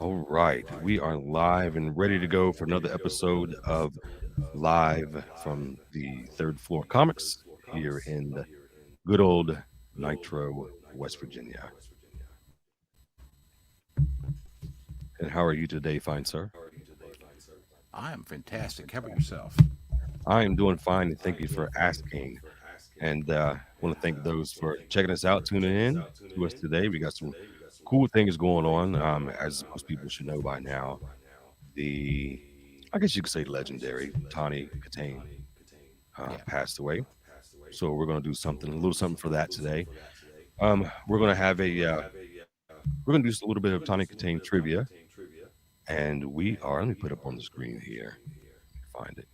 All right, we are live and ready to go for another episode of Live from the Third Floor Comics here in the good old Nitro, West Virginia. And how are you today, fine sir? I am fantastic. How about yourself? I am doing fine, and thank you for asking. And want to thank those for checking us out, tuning in to us today. We got some cool things going on, as most people should know by now. The, I guess you could say, legendary Tawny Katane Yeah. passed away. So we're going to do something, a little something for that today. We're going to have we're going to do just a little bit of Tawny Katane trivia, and we are. Let me put up on the screen here. Find it.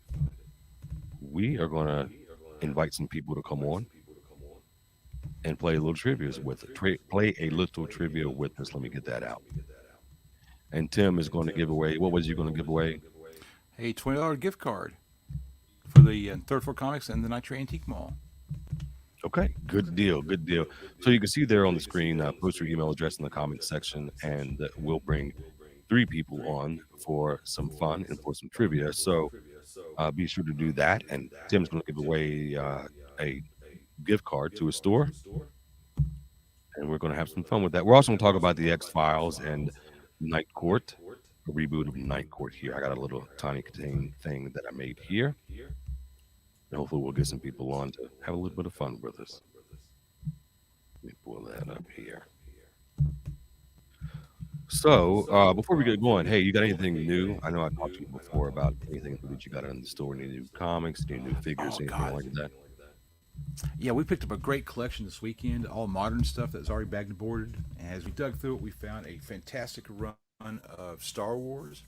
We are going to invite some people to come on and play a little trivia with play a little trivia with us. Let me get that out. And Tim is going to give away. What was you going to give away? A $20 gift card for the Third Floor Comics and the Nitro Antique Mall. Okay, good deal, good deal. So you can see there on the screen, post your email address in the comment section, and we'll bring three people on for some fun and for some trivia. So be sure to do that. And Tim's going to give away a gift card to a store, and we're going to have some fun with that. We're also going to talk about the X Files and Night Court, a reboot of Night Court here. I got a little tiny contain thing that I made here. And hopefully, we'll get some people on to have a little bit of fun with us. Let me pull that up here. So, before we get going, hey, you got anything new? I know I talked to you before about anything that you got in the store, any new comics, any new figures, Oh, anything God. like that. Yeah, we picked up a great collection this weekend, all modern stuff that's already bagged and boarded. And as we dug through it, we found a fantastic run of Star Wars.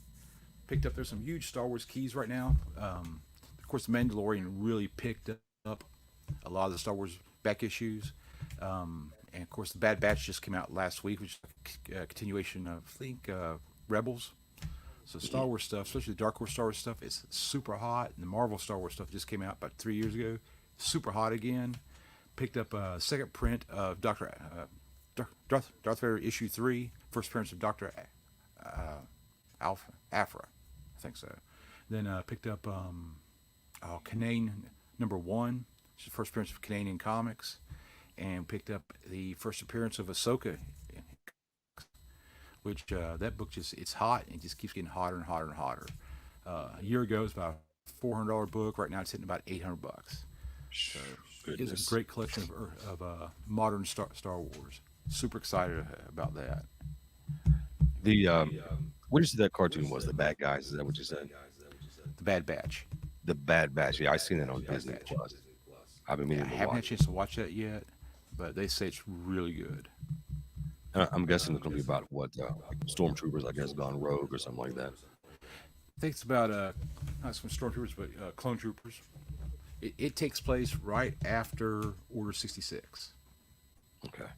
Picked up, there's some huge Star Wars keys right now. Of course, The Mandalorian really picked up a lot of the Star Wars back issues. And of course, The Bad Batch just came out last week, which is a continuation of, I think, Rebels. So Star Wars stuff, especially the Dark Horse Star Wars stuff, is super hot. And the Marvel Star Wars stuff just came out about 3 years ago, super hot again. Picked up a second print of Darth Vader issue 3, first appearance of Doctor Alpha Afra, I think so. Then picked up Kanane #1, it's the first appearance of Kanane in comics, and picked up the first appearance of Ahsoka, which that book just it's hot and it just keeps getting hotter and hotter and hotter. A year ago it was about a $400 book. Right now it's hitting about $800. So it's a Goodness. great collection of modern Star Wars. Super excited about that. The what did you say that cartoon was? The Bad Guys? Is that what you said? The Bad Batch. The Bad Batch. Yeah, I seen that on Bad Disney Batch. Plus. I've been Yeah, I meaning to haven't had a watch it. chance to watch that yet, but they say it's really good. I'm guessing it's going to be about what like stormtroopers, I guess, gone rogue or something like that. I think it's about not some stormtroopers, but clone troopers. It takes place right after Order 66. Okay.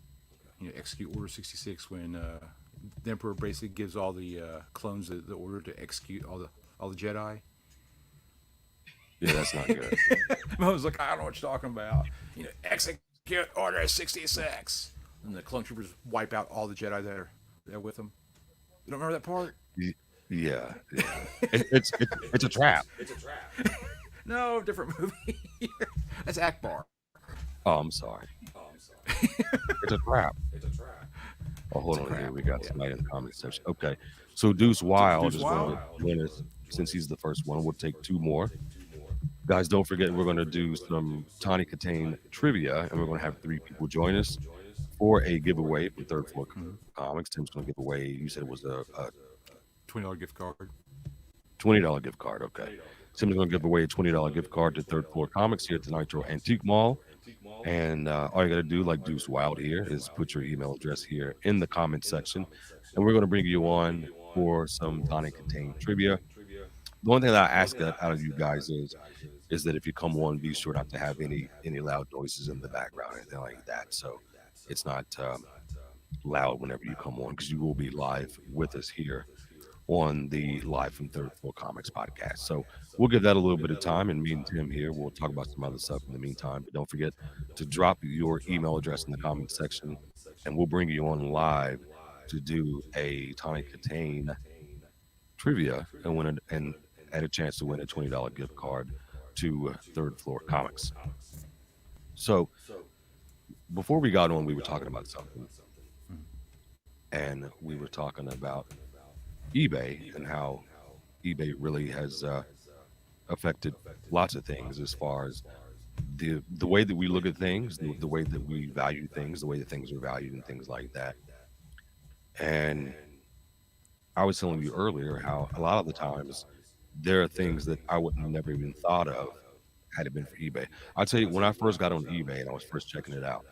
Execute Order 66 when the Emperor basically gives all the clones the order to execute all the Jedi. Yeah, that's not good. I was like, I don't know what you're talking about. Execute Order 66, and the clone troopers wipe out all the Jedi that are there with them. You don't remember that part? Y- Yeah, yeah. It's a trap. No, different movie. That's Akbar. Oh, I'm sorry. It's a trap. Oh, It's hold a on here. crap. We got Yeah. somebody in the comment section. Okay. So Deuce Wild Deuce is going Wild. to join us since he's the first one. We'll take two more. Guys, don't forget we're going to do some Tawny Katane trivia, and we're going to have three people join us for a giveaway from Third Floor Comics. Tim's going to give away, you said it was a $20 gift card. $20 gift card. Okay. Tim's going to give away a $20 gift card to Third Floor Comics here at the Nitro Antique Mall. And all you got to do, like Deuce Wild here, is put your email address here in the comment section. And we're going to bring you on for some Tonic Contain trivia. The one thing that I ask out of you guys is that if you come on, be sure not to have any loud noises in the background or anything like that. So it's not loud whenever you come on because you will be live with us here on the Live from Third Floor Comics podcast. So we'll give that a little bit of time, and me and Tim here we'll talk about some other stuff in the meantime. But don't forget to drop your email address in the comment section, and we'll bring you on live to do a Tawny Katane trivia and and had a chance to win a $20 gift card to Third Floor Comics. So before we got on, we were talking about something, and we were talking about eBay and how eBay really has affected lots of things as far as the way that we look at things, the way that we value things, the way that things are valued, and things like that. And I was telling you earlier how a lot of the times there are things that I would have never even thought of had it been for eBay. I'll tell you, when I first got on eBay and I was first checking it out,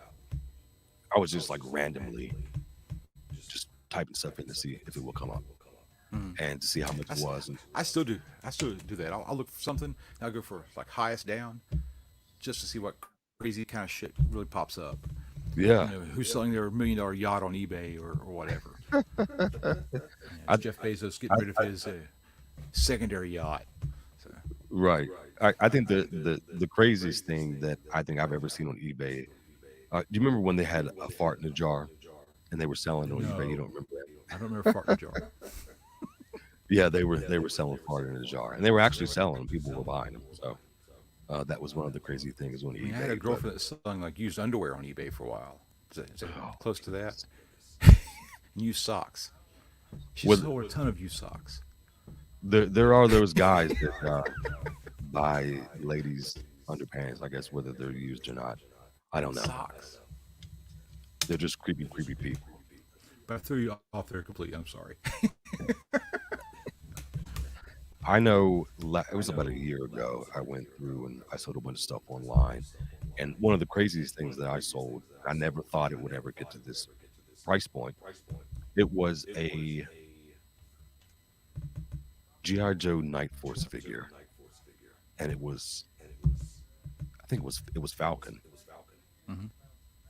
I was just like randomly just typing stuff in to see if it will come up and to see how much it was. And I still do. I still do that. I'll look for something. And I'll go for like highest down, just to see what crazy kind of shit really pops up. yeah, Who's selling their $1 million yacht on eBay or whatever. I, Jeff Bezos getting rid of his secondary yacht. So, right. I think the craziest thing that I think I've ever seen on eBay. Do you remember when they had a fart in a jar and they were selling it on eBay? You no, don't remember that? I don't remember farting jar. Yeah, they were selling fart in a jar, and they were actually selling them. People were buying them. So that was one of the crazy things on I mean, I had a eBay. But girlfriend that's selling like used underwear on eBay for a while. Is that oh, close to that? And used socks. She with sold a ton of used socks. there are those guys that buy ladies underpants. I guess whether they're used or not, I don't know. Socks. They're just creepy people. But I threw you off there completely. I'm sorry. I know it was about a year ago. I went through and I sold a bunch of stuff online, and one of the craziest things that I sold, I never thought it would ever get to this price point. It was a GI Joe Night Force figure, and I think it was Falcon. Hmm.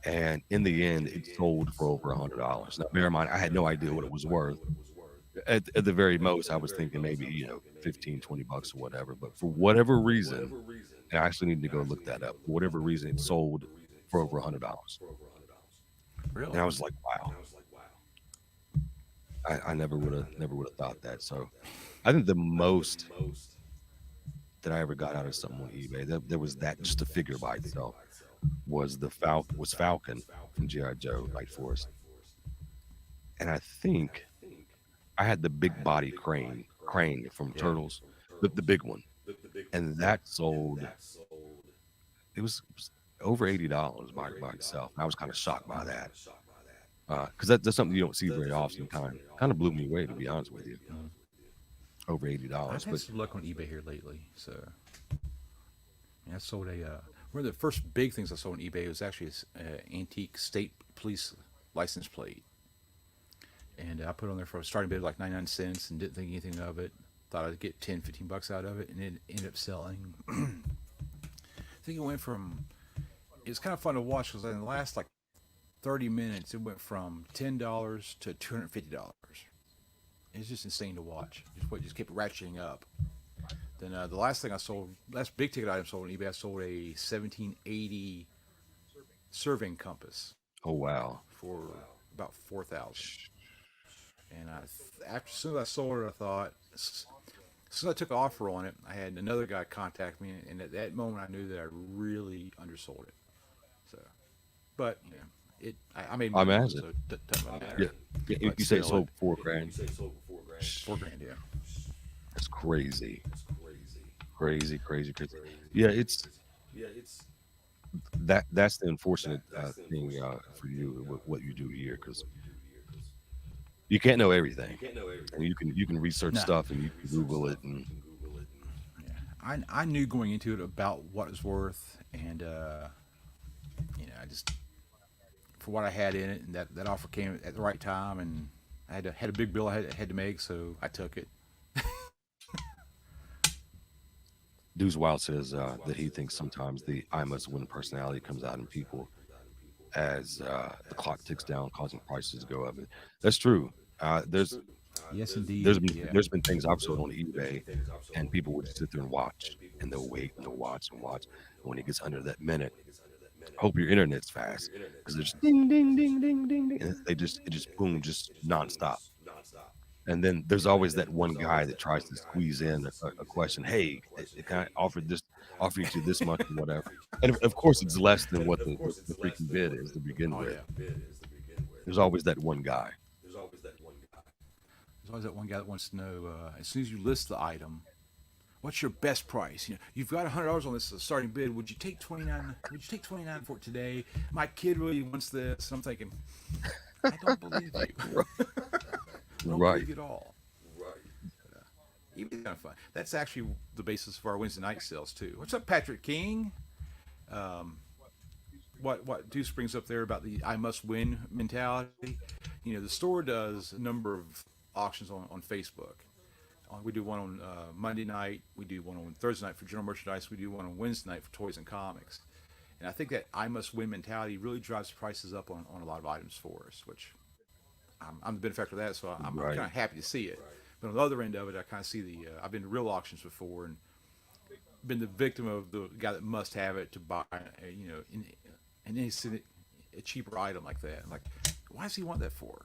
And in the end, it sold for over $100. Now, bear in mind, I had no idea what it was worth. At the very most, I was thinking maybe 15, $20 or whatever. But for whatever reason, and I actually need to go look that up. For whatever reason, it sold for over $100, Really? and I was like, wow. I never would have thought that. So, I think the most that I ever got out of something on eBay, there was that just a figure by itself was Falcon from GI Joe Night Force, and I think I had the big body crane from Turtles, the big one, and that sold. It was over $80 by itself. I was kind of shocked by that because that's something you don't see very often. Kind of blew me away, to be honest with you. Over I've $80, had but some luck on eBay here lately. So I sold one of the first big things I sold on eBay was actually an antique state police license plate. And I put it on there for a starting bid of like 99 cents and didn't think anything of it. Thought I'd get 10, $15 out of it, and it ended up selling. I think it went from, it's kind of fun to watch because in the last like 30 minutes, it went from $10 to $250. It's just insane to watch. Just kept ratcheting up. Then the last thing I sold, last big ticket item sold on eBay, I sold a 1780 serving compass oh wow, for about 4,000. And after as soon as I sold it, I thought, as soon as I took an offer on it, I had another guy contact me, and at that moment, I knew that I really undersold it. So, but I made I money on it, imagine. so it doesn't really Yeah, matter. you But you say it still, sold for 4 grand. $4 grand, yeah. That's crazy. Crazy. Yeah, it's that's the unfortunate thing for you with what you do here because you can't know everything. And you can research No, stuff and you can Google it and yeah. I knew going into it about what it's worth, and I just for what I had in it, and that offer came at the right time, and I had a big bill I had to make, so I took it. Deuce Wild says that he thinks sometimes the I must win personality comes out in people as the clock ticks down, causing prices to go up. And that's true. There's Yes, there's indeed. been Yeah. there's been things I've sold on eBay, and people would just sit there and watch, and they'll wait and they'll watch and watch. And when it gets under that minute, Hope your internet's fast because there's ding, ding, ding, ding, ding, ding. And it just boom, just nonstop. And then there's always that one guy that tries to squeeze in a question. Hey, can I offer you to this much or whatever? And of course, it's less than what the freaking bid is to begin Oh with. yeah. There's always that one guy. There's always that one guy that wants to know as soon as you list the item, what's your best price? You know, you've got $100 on this starting bid. Would you take 29? Would you take 29 for it today? My kid really wants this. I'm thinking, I don't believe you. I don't Right. believe you at all. Even kind of fun. That's actually the basis for our Wednesday night sales too. What's up, Patrick King? Um, what Deuce brings up there about the "I must win" mentality. You know, the store does a number of auctions on Facebook. We do one on Monday night. We do one on Thursday night for general merchandise. We do one on Wednesday night for toys and comics. And I think that "I must win" mentality really drives prices up on a lot of items for us, which I'm the benefactor of that, so I'm kind Right. of happy to see it. But on the other end of it, I kind of see I've been to real auctions before and been the victim of the guy that must have it to buy, an instant, a cheaper item like that. Like, why does he want that for?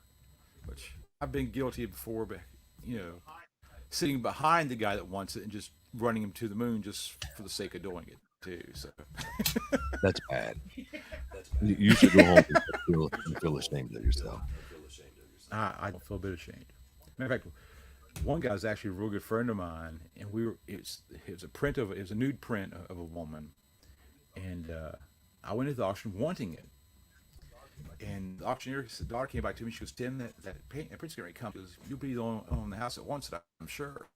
Which I've been guilty of before, but you know, sitting behind the guy that wants it and just running him to the moon just for the sake of doing it too. So That's bad. You should go home and feel ashamed of yourself. I don't feel a bit ashamed. Matter of fact, one guy was actually a real good friend of mine, and it was a print of it was a nude print of a woman, and I went to the auction wanting it, and the auctioneer's daughter came back to me. She goes, "Tim, that print's going to come. She goes, you'll be the only one on the house that wants it, I'm sure."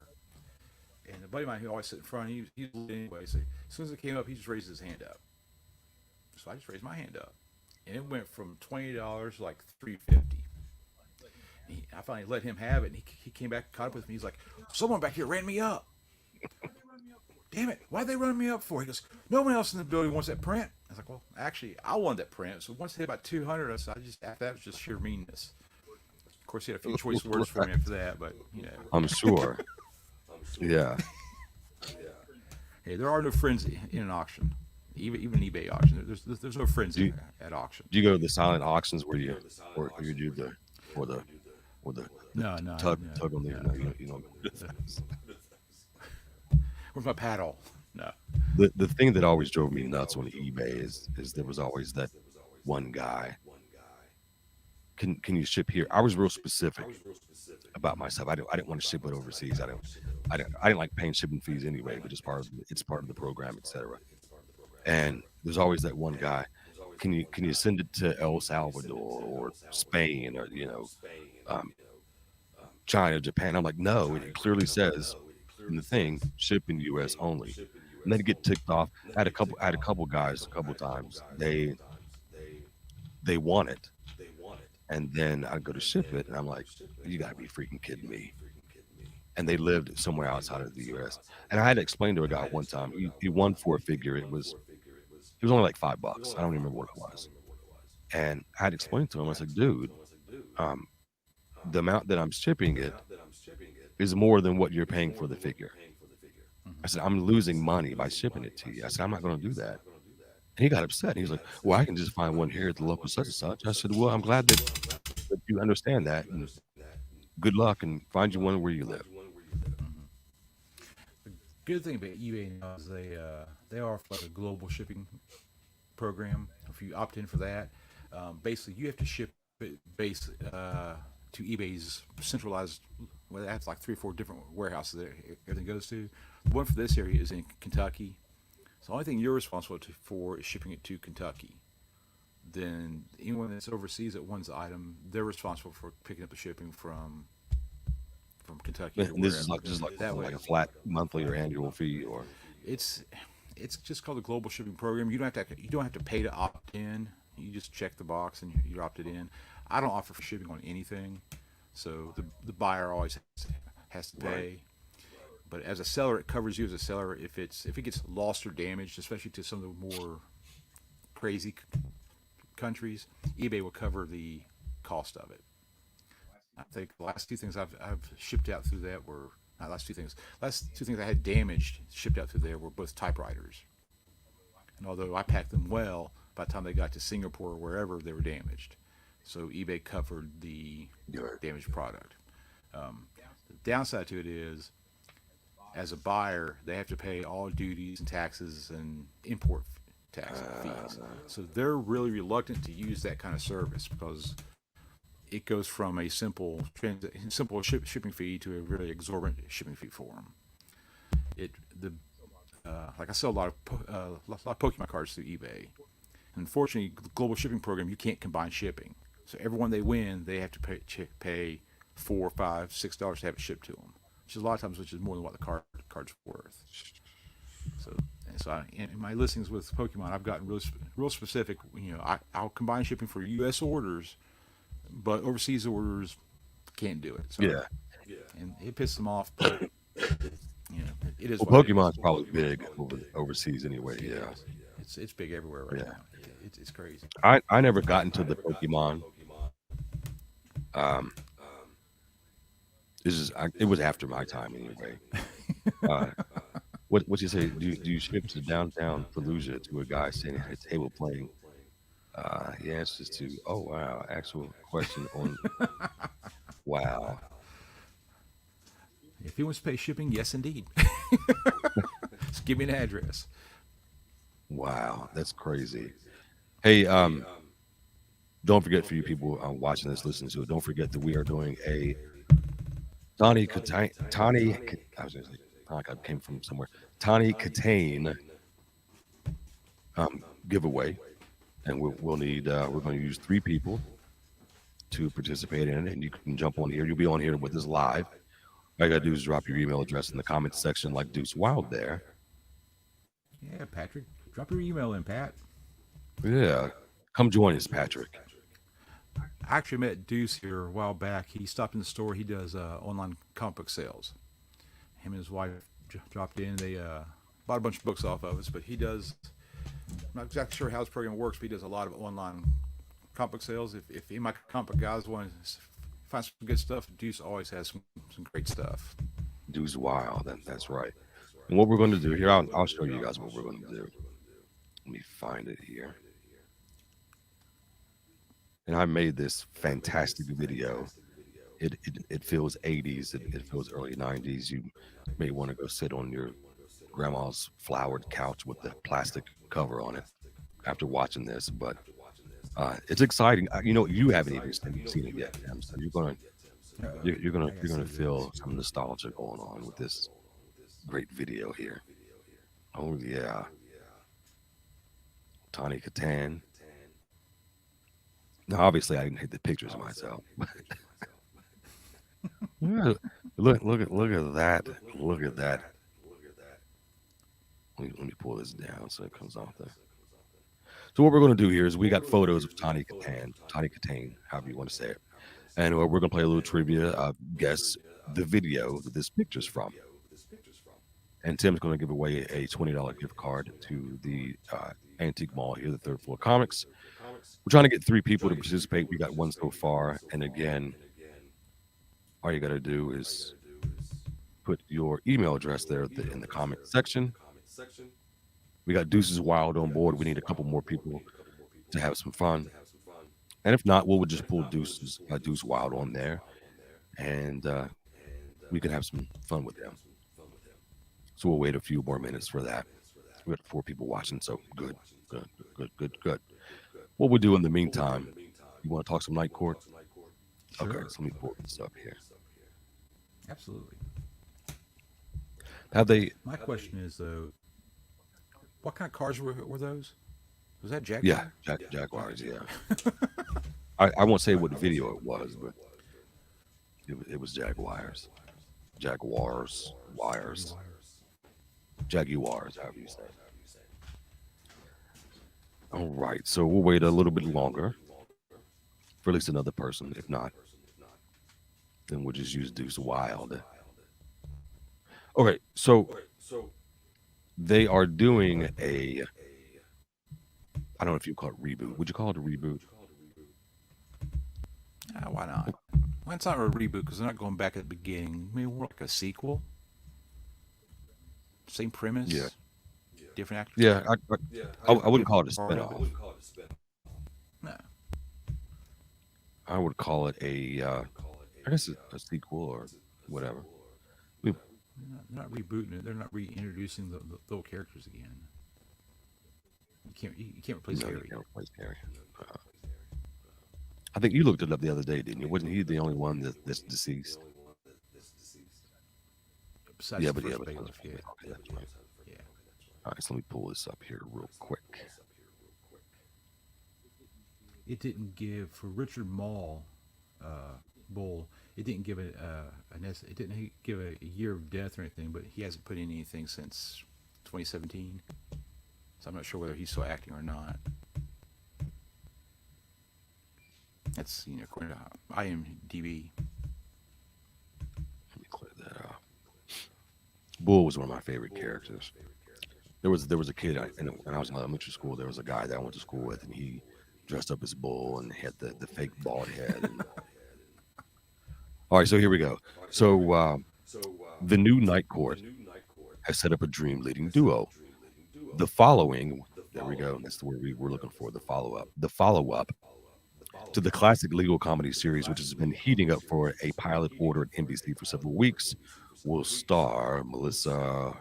And a buddy of mine who always sit in front, he anyway. So as soon as it came up, he just raised his hand up. So I just raised my hand up, and it went from $20 to like $3.50. I finally let him have it, and he came back, caught up with me. He's like, "Someone back here ran me up. Damn it! Why'd they run me up for?" He goes, "No one else in the building wants that print." I was like, "Well, actually, I wanted that print." So once it hit about 200, I said, "I just after that was just sheer meanness." Of course, he had a few choice words for me after that, but I'm sure. Yeah. hey, there are no friends in an auction, even eBay auction. There's no friends Do you, at auction. do you go to the silent auctions where you do the or the or the No, no, tug on the no, no, no. you don't go to those. Where's my paddle? No. The thing that always drove me nuts on eBay is there was always that one guy. Can you ship here? I was real specific about myself. I didn't want to ship it overseas. I didn't like paying shipping fees anyway, but it's part of the program, etc. And there's always that one guy. Can you send it to El Salvador or Spain or um, China, Japan? I'm like, no. It clearly says in the thing, ship in the U.S. only. And then get ticked off. I had a couple guys a couple times. They want it, and then I go to ship it, and I'm like, you gotta be freaking kidding me. And they lived somewhere outside of the U.S. And I had to explain to a guy one time. He won for a figure. It was only like $5. I don't even remember what it was. And I had to explain to him. I said, dude, um, the amount that I'm shipping it is more than what you're paying for the figure. I said, I'm losing money by shipping it to you. I said, I'm not going to do that. And he got upset. He was like, well, I can just find one here at the local such and such. I said, well, I'm glad that you understand that. And good luck and find you one where you live. Good thing about eBay now is they offer like a global shipping program. If you opt in for that, basically you have to ship it to eBay's centralized. Well, that's like 3 or 4 different warehouses that everything goes to. The one for this area is in Kentucky. So the only thing you're responsible for is shipping it to Kentucky. Then anyone that's overseas that wants the item, they're responsible for picking up the shipping from Kentucky or And this is wherever. like just That way, like a flat monthly or annual fee or it's it's just called the global shipping program. You don't have to pay to opt in. You just check the box and you're opted in. I don't offer free shipping on anything, so the buyer always has to right. pay. But as a seller, it covers you as a seller if it gets lost or damaged, especially to some of the more crazy countries. eBay will cover the cost of it. I think the last 2 things I've shipped out through that were not last 2 things. Last 2 things I had damaged shipped out through there were both typewriters. And although I packed them well, by the time they got to Singapore or wherever, they were damaged. So eBay covered the Good. damaged product. The downside to it is, as a buyer, they have to pay all duties and taxes and import tax fees. So they're really reluctant to use that kind of service because it goes from a simple shipping fee to a really exorbitant shipping fee for them. It the Like I sell a lot of Pokemon cards through eBay. Unfortunately, the global shipping program, you can't combine shipping. So everyone they win, they have to pay $4, $5, $6 to have it shipped to them, which is a lot of times, which is more than what the card's worth. So, in my listings with Pokemon, I've gotten real specific. I'll combine shipping for U.S. orders, but overseas orders can't do it. So, Yeah. and it pisses them off. But it is Well, what it is. Pokemon's probably big overseas anyway. It Yeah. is. It's big everywhere right Yeah. now. It's crazy. I never got into the Pokemon. Um, it was after my time anyway. Uh, what you say? Do you ship to downtown Fallujah to a guy sitting at a table playing? He answers to, oh wow, actual question on wow. If he wants to pay shipping, yes, indeed. Just give me an address. Wow, that's crazy. Hey, don't forget for you people watching this, listening to it, don't forget that we are doing a I was gonna say I came from somewhere. Tawny Katane giveaway, and we'll need we're going to use 3 people to participate in it, and you can jump on here. You'll be on here with us live. All you gotta do is drop your email address in the comments section, like Deuce Wild there. Yeah, Patrick. Drop your email in, Pat. Yeah, come join us, Patrick. I actually met Deuce here a while back. He stopped in the store. He does online comic book sales. Him and his wife dropped in. They bought a bunch of books off of us, but he does. I'm not exactly sure how his program works, but he does a lot of online comic book sales. If any of my comic book guys want to find some good stuff, Deuce always has some great stuff. Deuce Wild, that's right. And what we're going to do here, I'll show you guys what we're going to do. Let me find it here. And I made this fantastic video. It feels 80s. It feels early 90s. You may want to go sit on your grandma's flowered couch with the plastic cover on it after watching this. But it's exciting. You haven't even seen it yet, Tim. So you're gonna feel some nostalgia going on with this great video here. Oh yeah, Tawny Katane. Now, obviously, I didn't hit the pictures myself. Yeah, look at that. Look at that. Let me pull this down so it comes off there. So what we're going to do here is we got photos of Tawny Katane, however you want to say it. And we're going to play a little trivia. Guess the video that this picture's from. And Tim's going to give away a $20 gift card to the Antique Mall here, the third floor comics. We're trying to get 3 people to participate. We got 1 so far. And again, all you got to do is put your email address there in the comment section. We got Deuces Wild on board. We need a couple more people to have some fun. And if not, we'll just pull Deuce Wild on there. And we can have some fun with them. So we'll wait a few more minutes for that. We got 4 people watching, so good. What we'll do in the meantime, you want to talk some Night Court? Sure. Okay, so let me pull this up here. Absolutely. Have they? My question is though, what kind of cars were those? Was that Jaguar? Yeah, Jaguars. Yeah. I won't say what video it was, but it was Jaguars, wires, Jaguars, however you say it. All right, so we'll wait a little bit longer for at least another person. If not, then we'll just use Deuce Wild. Okay, so they are doing I don't know if you call it reboot. Would you call it a reboot? Why not? Well, it's not a reboot because they're not going back at the beginning. Maybe more like a sequel. Same premise. Yeah. Different actors. Yeah, I wouldn't call it a spinoff. No, I would call it I guess a sequel or whatever. We, they're not rebooting it. They're not reintroducing the little characters again. You can't replace no, you Harry. can't replace Gary. Uh, I think you looked it up the other day, didn't you? Wasn't he the only one that's deceased? Besides Yeah, the but first yeah, bailiff, yeah, okay, that's right. yeah. All right, so let me pull this up here real quick. It didn't give for Richard Mall, Bull. It didn't give it didn't give a year of death or anything, but he hasn't put in anything since 2017. So I'm not sure whether he's still acting or not. That's according to IMDb. Let me clear that off. Bull was one of my favorite characters. There was a kid when I was in elementary school. There was a guy that I went to school with, and he dressed up as Bull and had the fake bald head. All right, so here we go. So the new Night Court has set up a dream leading duo. The following, there we go. That's the word we were looking for. The follow up. The follow up to the classic legal comedy series, which has been heating up for a pilot order at NBC for several weeks, will star Melissa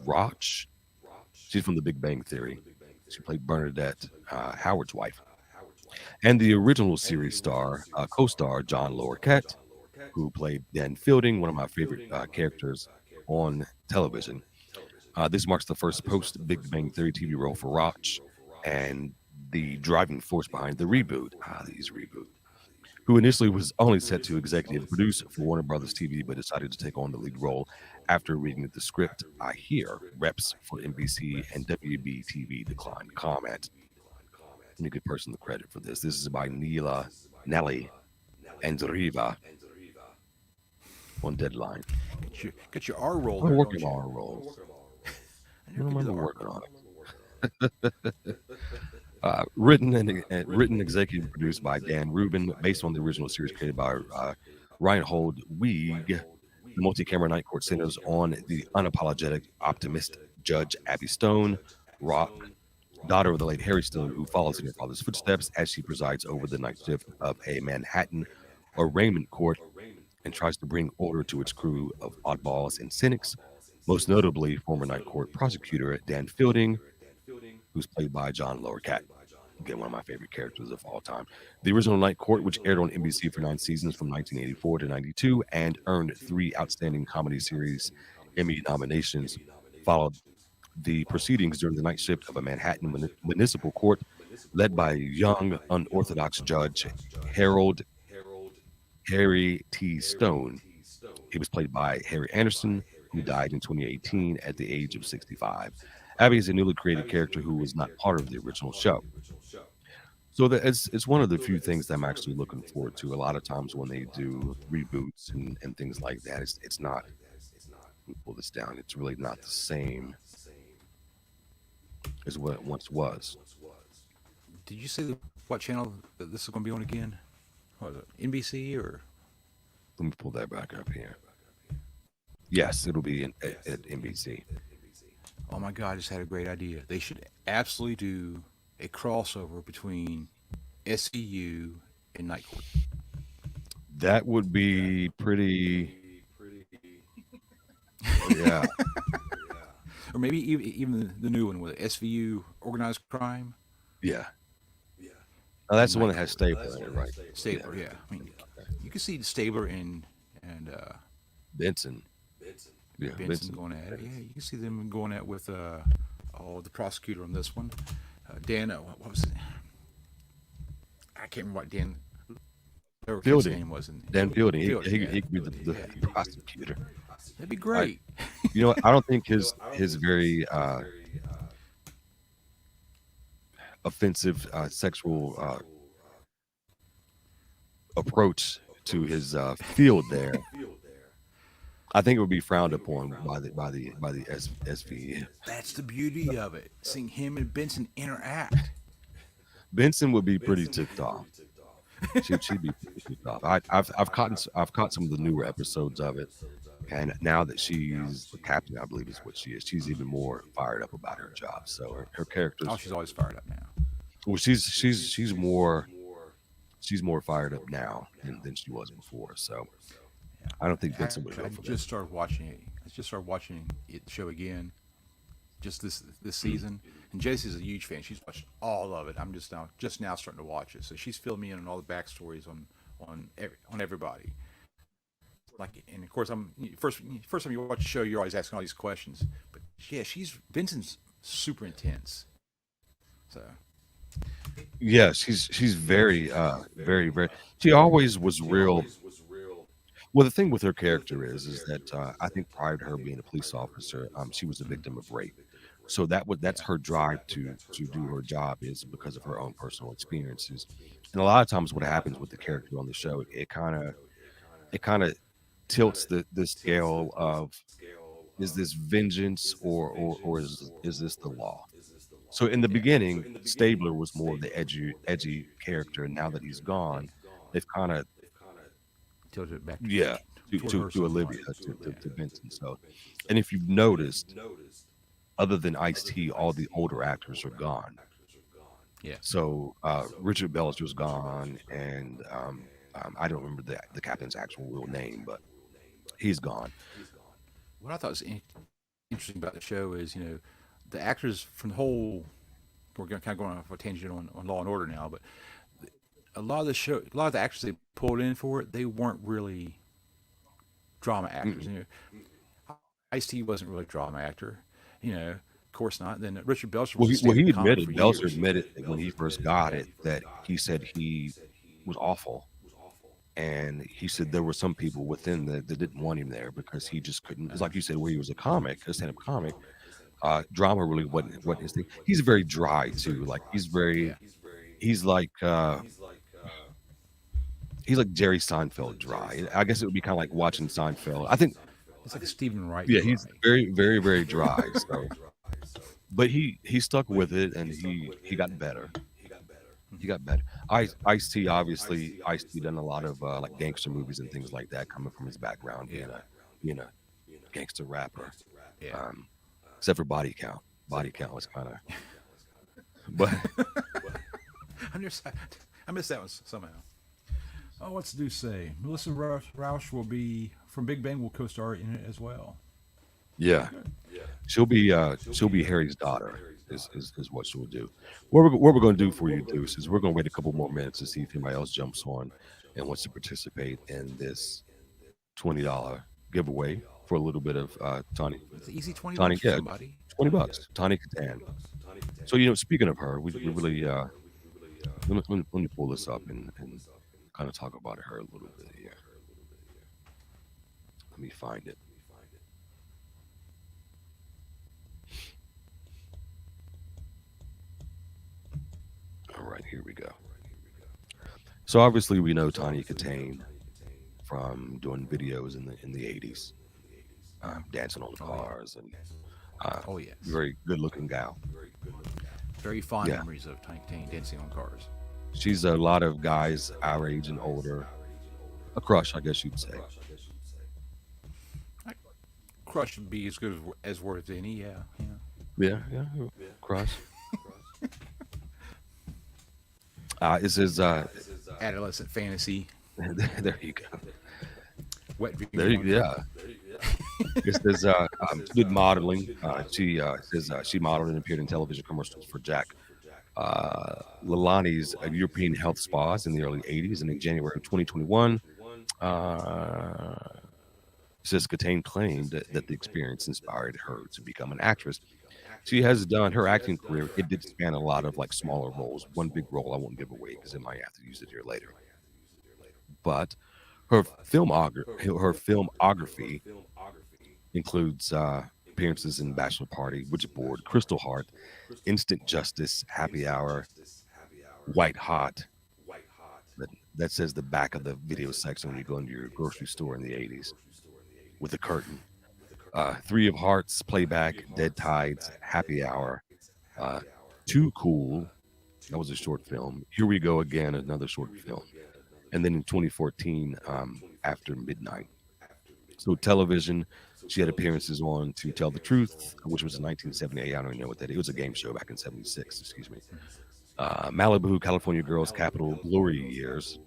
Roch. She's from The Big Bang Theory. She played Bernadette, Howard's wife. And the original series star, co-star John Larroquette, who played Dan Fielding, one of my favorite characters on television. This marks the first post Big Bang Theory TV role for Roch and the driving force behind the reboot. These reboot. Who initially was only set to executive produce for Warner Brothers TV, but decided to take on the lead role after reading the script. I hear reps for NBC and WB-TV declined comment. Let me give person the credit for this. This is by Nelly Andreeva on Deadline. Get your R roll. I'm there, working don't you? on our roles. I I never could do remember the R working on roll. it. Written executive produced by Dan Rubin, based on the original series created by Reinhold Weig. The multi-camera Night Court centers on the unapologetic optimist Judge Abby Stone, Rock, daughter of the late Harry Stone, who follows in her father's footsteps as she presides over the night shift of a Manhattan arraignment court and tries to bring order to its crew of oddballs and cynics, most notably former Night Court prosecutor Dan Fielding, who's played by John Larroquette. Again, one of my favorite characters of all time. The original Night Court, which aired on NBC for 9 seasons from 1984 to 92 and earned 3 Outstanding Comedy Series Emmy nominations, followed the proceedings during the night shift of a Manhattan municipal court led by young, unorthodox judge Harold Harry T. Stone. He was played by Harry Anderson, who died in 2018 at the age of 65. Abby is a newly created character who was not part of the original show. So it's one of the few things that I'm actually looking forward to. A lot of times when they do reboots and things like that, it's not, let me pull this down, it's really not the same as what it once was. Did you say what channel that this is going to be on again? What is it? NBC or? Let me pull that back up here. Yes, it'll be at NBC. Oh my God! I just had a great idea. They should absolutely do a crossover between SVU and Night Court. That would be pretty. Yeah, Or maybe even the new one with SVU organized crime. yeah. Oh, that's the one Night that has Court. Stapler in it, right? Stabler, yeah. I mean, you can see Stabler and Benson. Yeah, Benson going at it. Yeah, you can see them going at it with the prosecutor on this one. Dan, what was it? I can't remember what Dan Fielding. name was. Dan Fielding. Fielding, He yeah. could be the Yeah. prosecutor. That'd be great. You know what? I don't think his very offensive sexual approach to his field there. I think it would be frowned upon by the SV. That's the beauty of it. Seeing him and Benson interact. Benson would be pretty ticked off. She'd be pretty ticked off. I've caught some of the newer episodes of it, and now that she's the captain, I believe is what she is. She's even more fired up about her job. So her character's Oh, she's always fired up now. Well, she's more fired up now than she was before. So Yeah. I don't think Benson would Actually, I go for just that. started watching it. I just started watching it the show again, just this Mm. season. And Jesse's a huge fan. She's watched all of it. I'm just now starting to watch it. So she's filled me in on all the backstories on everybody. Like, and of course, I'm first time you watch the show, you're always asking all these questions. But yeah, she's Vincent's super intense. So Yeah, she's very very. She always was real. Well, the thing with her character is that I think prior to her being a police officer, she was a victim of rape. So that's yeah, her drive to do her job is because of her own personal experiences. And a lot of times, what happens with the character on the show, it kind of tilts the scale of is this vengeance or is this the law? So in the yeah. beginning, Stabler was more of the edgy character, and now that he's gone, they've kind of Tilted it back yeah toward her to somewhat. Olivia Yeah, to Benson. So, and if you've noticed, other than Ice T, all the older actors are gone. yeah. So Richard Belcher's gone, and I don't remember the captain's actual real name, but he's gone. What I thought was interesting about the show is, the actors from the whole. We're going kind of going off a tangent on Law and Order now, but a lot of the actors they pulled in for it, they weren't really drama actors. Mm-mm. Ice T wasn't really a drama actor. Of course not. Then Richard Belcher Well, was a he stand-up comic for Belcher years. admitted that when he first got it that he said he was awful, and he said there were some people within that didn't want him there because he just couldn't. It's like you said, where he was a stand-up comic. Drama really wasn't his thing. He's very dry too. Like Yeah, he's like uh, he's like Jerry Seinfeld dry. I guess it would be kind of like watching Seinfeld. I think it's like a Stephen Wright yeah, dry. he's very dry. So, but he stuck with it and he got better. He got better. Ice T obviously Ice T done a lot of like gangster movies and things like that coming from his background Yeah, being a gangster rapper. yeah. Um, except for Body Count. Body Count was kind of but I miss, I missed that one somehow. Oh, what's Deuce say? Melissa Rausch will be from Big Bang will co-star in it as well. yeah. Good. She'll be Harry's daughter is what she'll do. What we're gonna do for you, Deuce, is we're gonna wait a couple more minutes to see if anybody else jumps on and wants to participate in this $20 giveaway for a little bit of It's an easy 20 Tawny, bucks for yeah, somebody. $20. Tawny Katan. So speaking of her, we really let me pull this up and kind of talk about her a little bit here. Let me find it. All right, here we go. So obviously we know Tanya Katane from doing videos in the 80s, dancing on Oh yeah. cars and uh, Oh yes. very good looking gal. Very fond Yeah, memories of Tiny Tane dancing on cars. she's a lot of guys our age and older, a crush, I guess you'd say. I, Crush would be as good as worth any. Yeah, yeah. Yeah, crush. It says Adolescent fantasy, there you go. wet dream There you wonder. yeah. It says good modeling. She says she modeled and appeared in television commercials for Jack Lalani's European health spas in the early 80s, and in January of 2021, uh, says Katane claimed that the experience inspired her to become an actress. She has done her acting career. It did span a lot of like smaller roles. One big role I won't give away because I might have to use it here later. But her filmography includes appearances in Bachelor Party, Witchboard, Crystal Heart, Instant Justice, Happy Hour, White Hot. That, that says the back of the video section when you go into your grocery store in the 80s with the curtain. Three of Hearts, Playback, Dead Tides, Happy Hour, uh, Too Cool. That was a short film. Here We Go Again, another short film. And then in 2014, After Midnight. So television, she had appearances on To Tell the Truth, which was in 1978. I don't even know what that is. It was a game show back in 76, excuse me. Malibu, California Girls Capital Glory Years.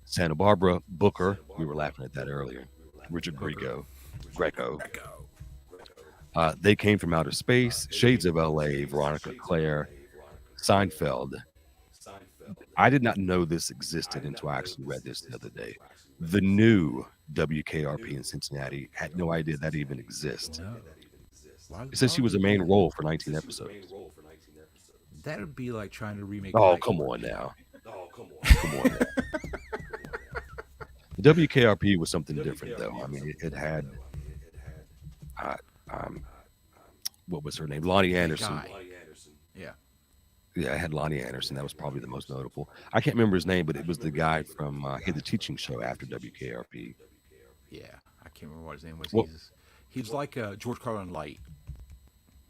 Santa Barbara, Booker. We were laughing at that earlier. Richard Hooker. Greco. Echo. They Came from Outer Space, Shades of LA, Veronica Claire, Seinfeld. I did not know this existed until I actually read this the other day. The new WKRP in Cincinnati, had no idea that even exists. No. It says she was a main role for 19 episodes. That would be like trying to remake. Oh, Night come Court. on now. Come on now. The WKRP was something different, though. I mean, it had, uh, um, what was her name? Lonnie Anderson. Guy. Yeah. Yeah, I had Lonnie Anderson. That was probably the most notable. I can't remember his name, but it was the guy from he had the teaching show after WKRP. Yeah. I can't remember what his name was. Well, He's like George Carlin Light.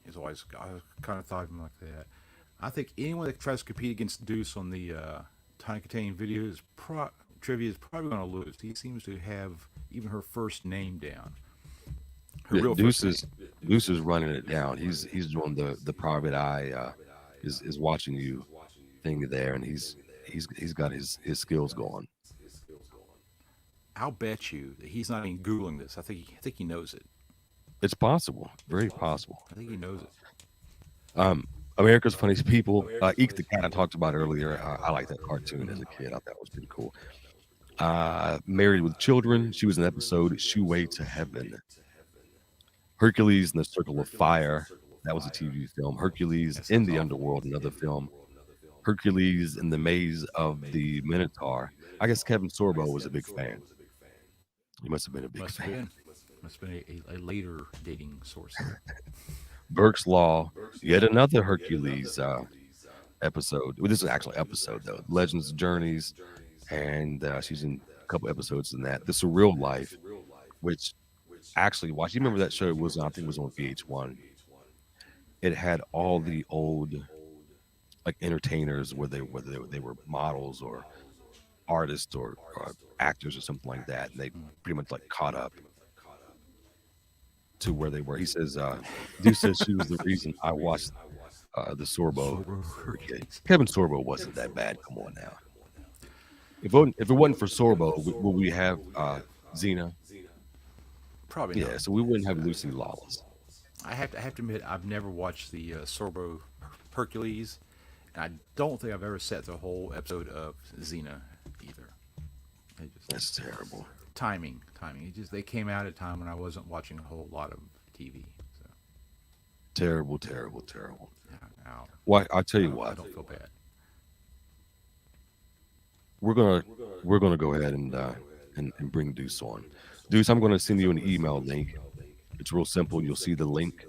He's always I kind of thought of him like that. I think anyone that tries to compete against Deuce on the time containing video is trivia is probably going to lose. He seems to have even her first name down. Her yeah, real Deuce first is Deuce is running it down. He's doing the private eye is watching you thing there, and he's got his skills going. I'll bet you that he's not even googling this. I think he knows it. It's possible, very possible. I think he knows it. Um, America's Funniest People. Eek the Cat I talked about earlier. I like that cartoon as a kid. I thought that was pretty cool. Married with Children. She was in an episode Shoe Way to Heaven. Hercules in the Circle of Fire. That was a TV film. Hercules That in sounds the awful. Underworld, another film. Hercules in the Maze of the Minotaur. I guess Kevin Sorbo was a big fan. He must have been a big Must have fan. been. Must have been a later dating source there. Burke's Law. Yet another Hercules episode. Well, this is actually episode though. Legends of Journeys, and she's in a couple episodes in that. The Surreal Life, which actually watch. You remember that show? It was I think it was on VH1. It had all the old like entertainers, whether they were models or artists or actors or something like that, and they pretty much like caught up to where they were. He says, Deuce says she was the reason I watched the Sorbo. Okay. Kevin Sorbo wasn't that bad. Come on now. If it wasn't for Sorbo, would we have Xena? Probably Yeah, not. so we wouldn't have Lucy Lawless. I have to admit, I've never watched the Sorbo Hercules, and I don't think I've ever sat through a whole episode of Xena either. It just That's terrible. timing. It just they came out at a time when I wasn't watching a whole lot of TV. So Terrible, terrible, terrible. now Why? I'll tell you I what. don't feel bad. We're gonna go ahead and bring Deuce on. Deuce, I'm gonna send you an email link. It's real simple. You'll see the link.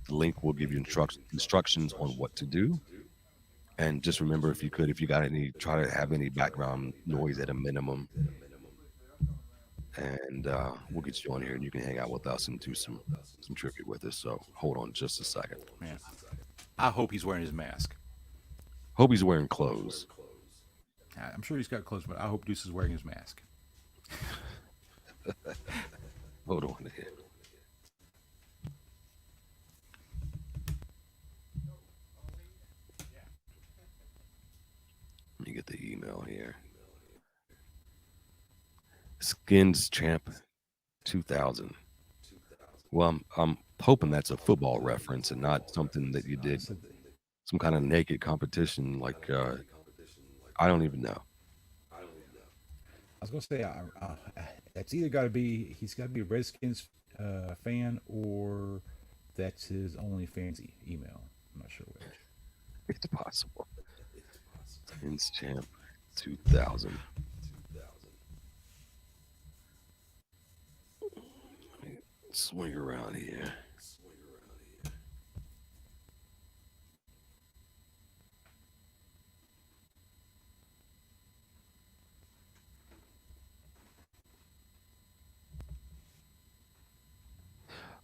The link will give you instructions on what to do. And just remember, if you got any, try to have any background noise at a minimum. And we'll get you on here, and you can hang out with us and do some trivia with us. So hold on just a second. Man, I hope he's wearing his mask. Hope he's wearing clothes. I'm sure he's got clothes, but I hope Deuce is wearing his mask. Hold on here. Let me get the email here. Skins Champ 2000. Well, I'm hoping that's a football reference and not something that you did some kind of naked competition like I don't even know. I was gonna say it's either got to be he's got to be a Redskins fan or that's his OnlyFans email. I'm not sure which. It's possible. Skins Champ 2000. Let me swing around here.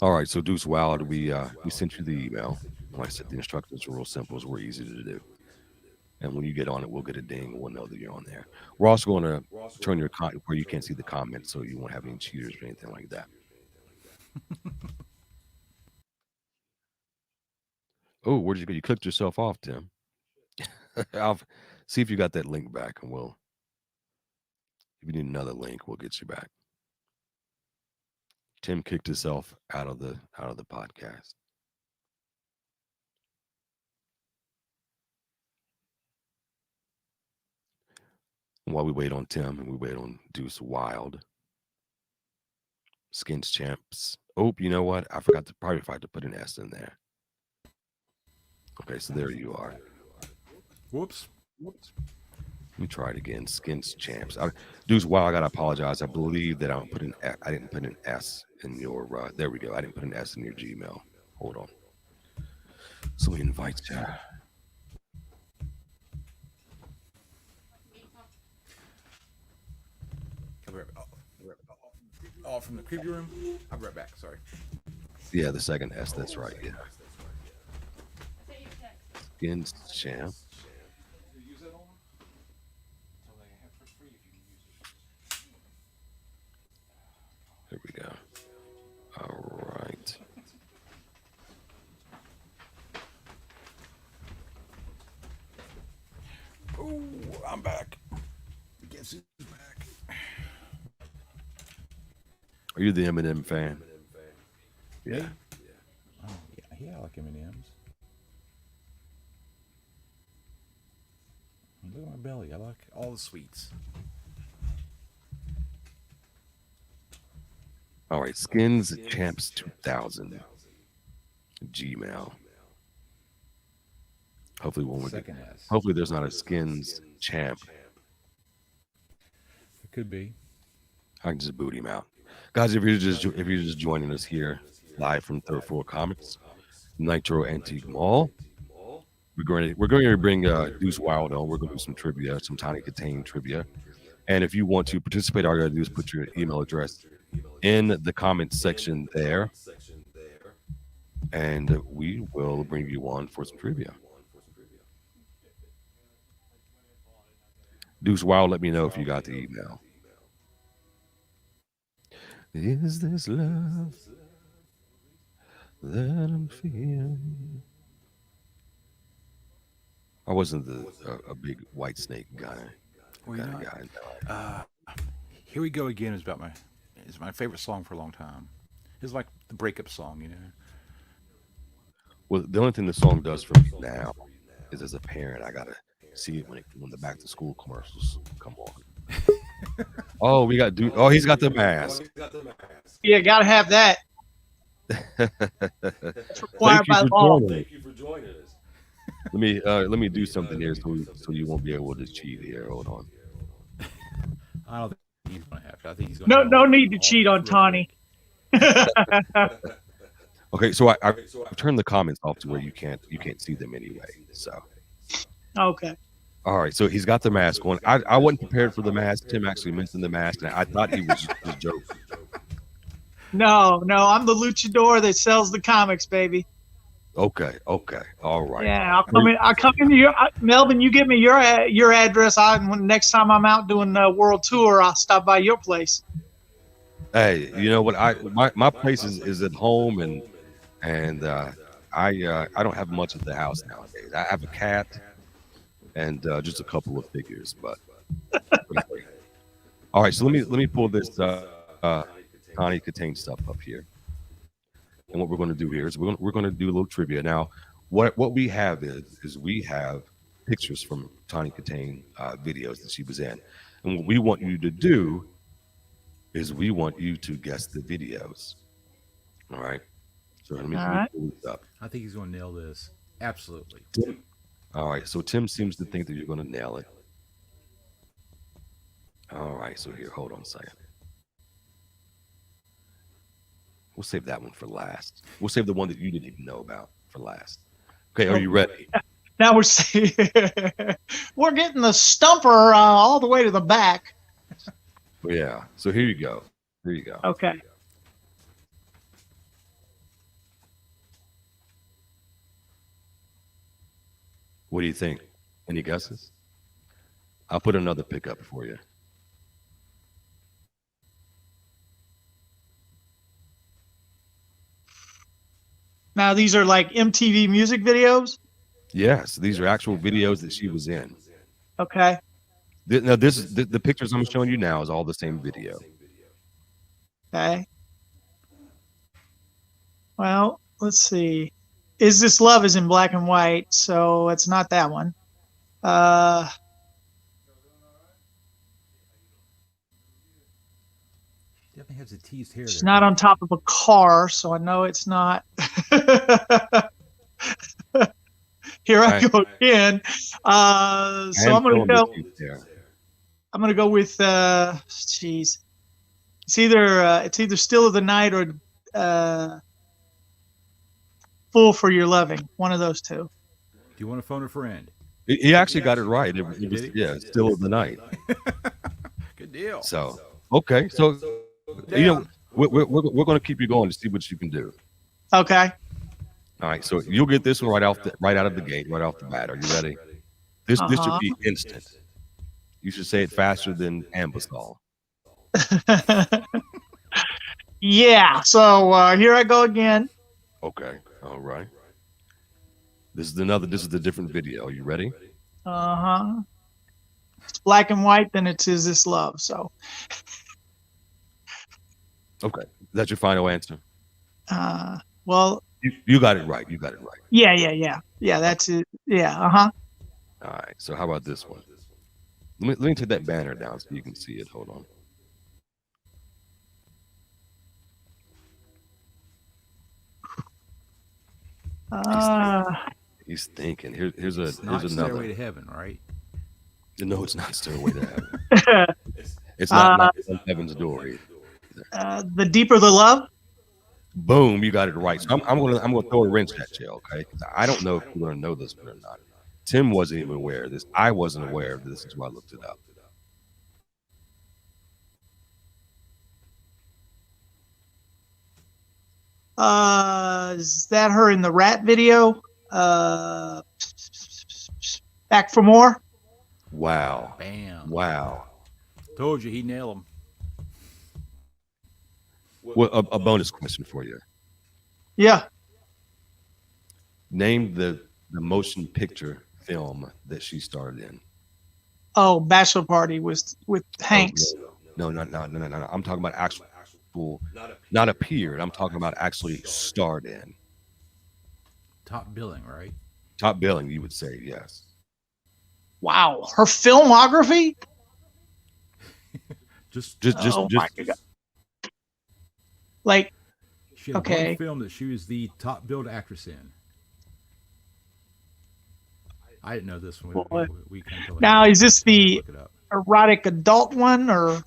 All right, so Deuce Wild, we sent you the email. Like I said, the instructions are real simple. It's real easy to do. And when you get on it, we'll get a ding and we'll know that you're on there. We're also going to turn your where you can't see the comments, so you won't have any cheaters or anything like that. Oh, where did you go? You clicked yourself off, Tim. I'll see if you got that link back, and we'll. If you need another link, we'll get you back. Tim kicked himself out of the podcast. While we wait on Tim and we wait on Deuce Wild, Skins Champs. Oh, you know what? I forgot to put an S in there. Okay, so there you are. Whoops. Let me try it again. Skins Champs. Deuce Wild, I gotta apologize. I believe that I didn't put an S in your. There we go. I didn't put an S in your Gmail. Hold on. So we invite you. All from the preview room. I'll be right back. Sorry. Yeah, the second S. That's right. Yeah. Skins Champ. There we go. All right. Oh, I'm back. Guess who's back? Are you the Eminem fan? Yeah. Me? Oh, yeah, I like M&Ms. Look at my belly. I like all the sweets. All right. Skins Champs 2000. Gmail. Hopefully there's not a Skins Champ. It could be. I can just boot him out. Guys, if you're just joining us here live from Third Floor Comics, Nitro Antique Mall, we're going to bring Deuce Wild on. We're going to do some trivia, some Tiny Contain trivia. And if you want to participate, all you got to do is put your email address in the comments section there, and we will bring you on for some trivia. Deuce Wild, let me know if you got the email. Is this love that I'm feeling? I wasn't a big White Snake guy. Well, Here We Go Again is my favorite song for a long time. It's like the breakup song, you know. Well, the only thing the song does for me now is, as a parent, I gotta see it when the back to school commercials come on. Oh, we got he's got the mask. Yeah, gotta have that. It's required by law. Thank you for joining us. Let me do something here so you won't be able to cheat here. Hold on. I don't think he's gonna have to. I think he's gonna. No need to cheat on Tawny. Okay, so I turned the comments off to where you can't see them anyway. So Okay. all right, so he's got the mask on. I wasn't prepared for the mask. Tim actually mentioned the mask, and I thought he was just joking. No, I'm the luchador that sells the comics, baby. Okay, all right. Yeah, I'll come into your Melvin. You give me your address. Next time I'm out doing the world tour, I'll stop by your place. Hey, you know what? My place is at home, and I don't have much at the house nowadays. I have a cat and just a couple of figures, but all right. So let me pull this Tiny Contain stuff up here. And what we're going to do here is we're going to do a little trivia. Now, what we have is we have pictures from Tiny Contain videos that she was in, and what we want you to do is we want you to guess the videos. All right. So let me pull this up. I think he's going to nail this. Absolutely. All right. So Tim seems to think that you're going to nail it. All right. So here, hold on a second. We'll save that one for last. We'll save the one that you didn't even know about for last. Okay, are you ready? Now we're getting the stumper all the way to the back. Yeah. So here you go. Okay. What do you think? Any guesses? I'll put another pick up for you. Now these are like MTV music videos. Yes, these are actual videos that she was in. Okay. Now, this is the pictures I'm showing you now is all the same video. Okay. Well, let's see. Is This Love is in black and white, so it's not that one. Definitely has a teased hair. She's there. not on top of a car, so I know it's not. Here I Right. go again. So I'm gonna go with geez. It's either Still of the Night or Fool for Your Loving. One of those two. Do you want to phone a friend? He actually got it right. It was, Did he? yeah, Still of the Night. Good deal. So okay, so you know we're going to keep you going to see what you can do. Okay. All right, so you'll get this one right out of the gate, right off the bat. Are you ready? This should be instant. You should say it faster than Ambisol. Yeah. So here I go again. Okay, all right. This is the different video. Are you ready? It's black and white, then it's Is This Love. So Okay, that's your final answer. well, You got it right. You got it right. yeah. That's it. Yeah. All right. So how about this one? Let me take that banner down so you can see it. Hold on. He's thinking. Here's It's not another. Stairway to Heaven, right? No, it's not Stairway to Heaven. It's not Knocking on Heaven's Door either. The Deeper the Love. Boom, you got it right. So I'm gonna throw a wrench at you, okay? 'Cause I don't know if you're gonna know this one or not. Tim wasn't even aware of this. I wasn't aware of this. Is why I looked it up. Is that her in the Rat video? Back for More. Wow. Bam. Wow. Told you he'd nail him. Well, a bonus question for you. Yeah. Name the motion picture film that she starred in. Oh, Bachelor Party with Hanks. No. I'm talking about actual, not appeared. I'm talking about actually starred in. Top billing, right? Top billing, you would say, yes. Wow, her filmography. Just My God. Like, she had okay. one film that she was the top billed actress in. I didn't know this one. We kind of now is this the look it up. erotic adult one or?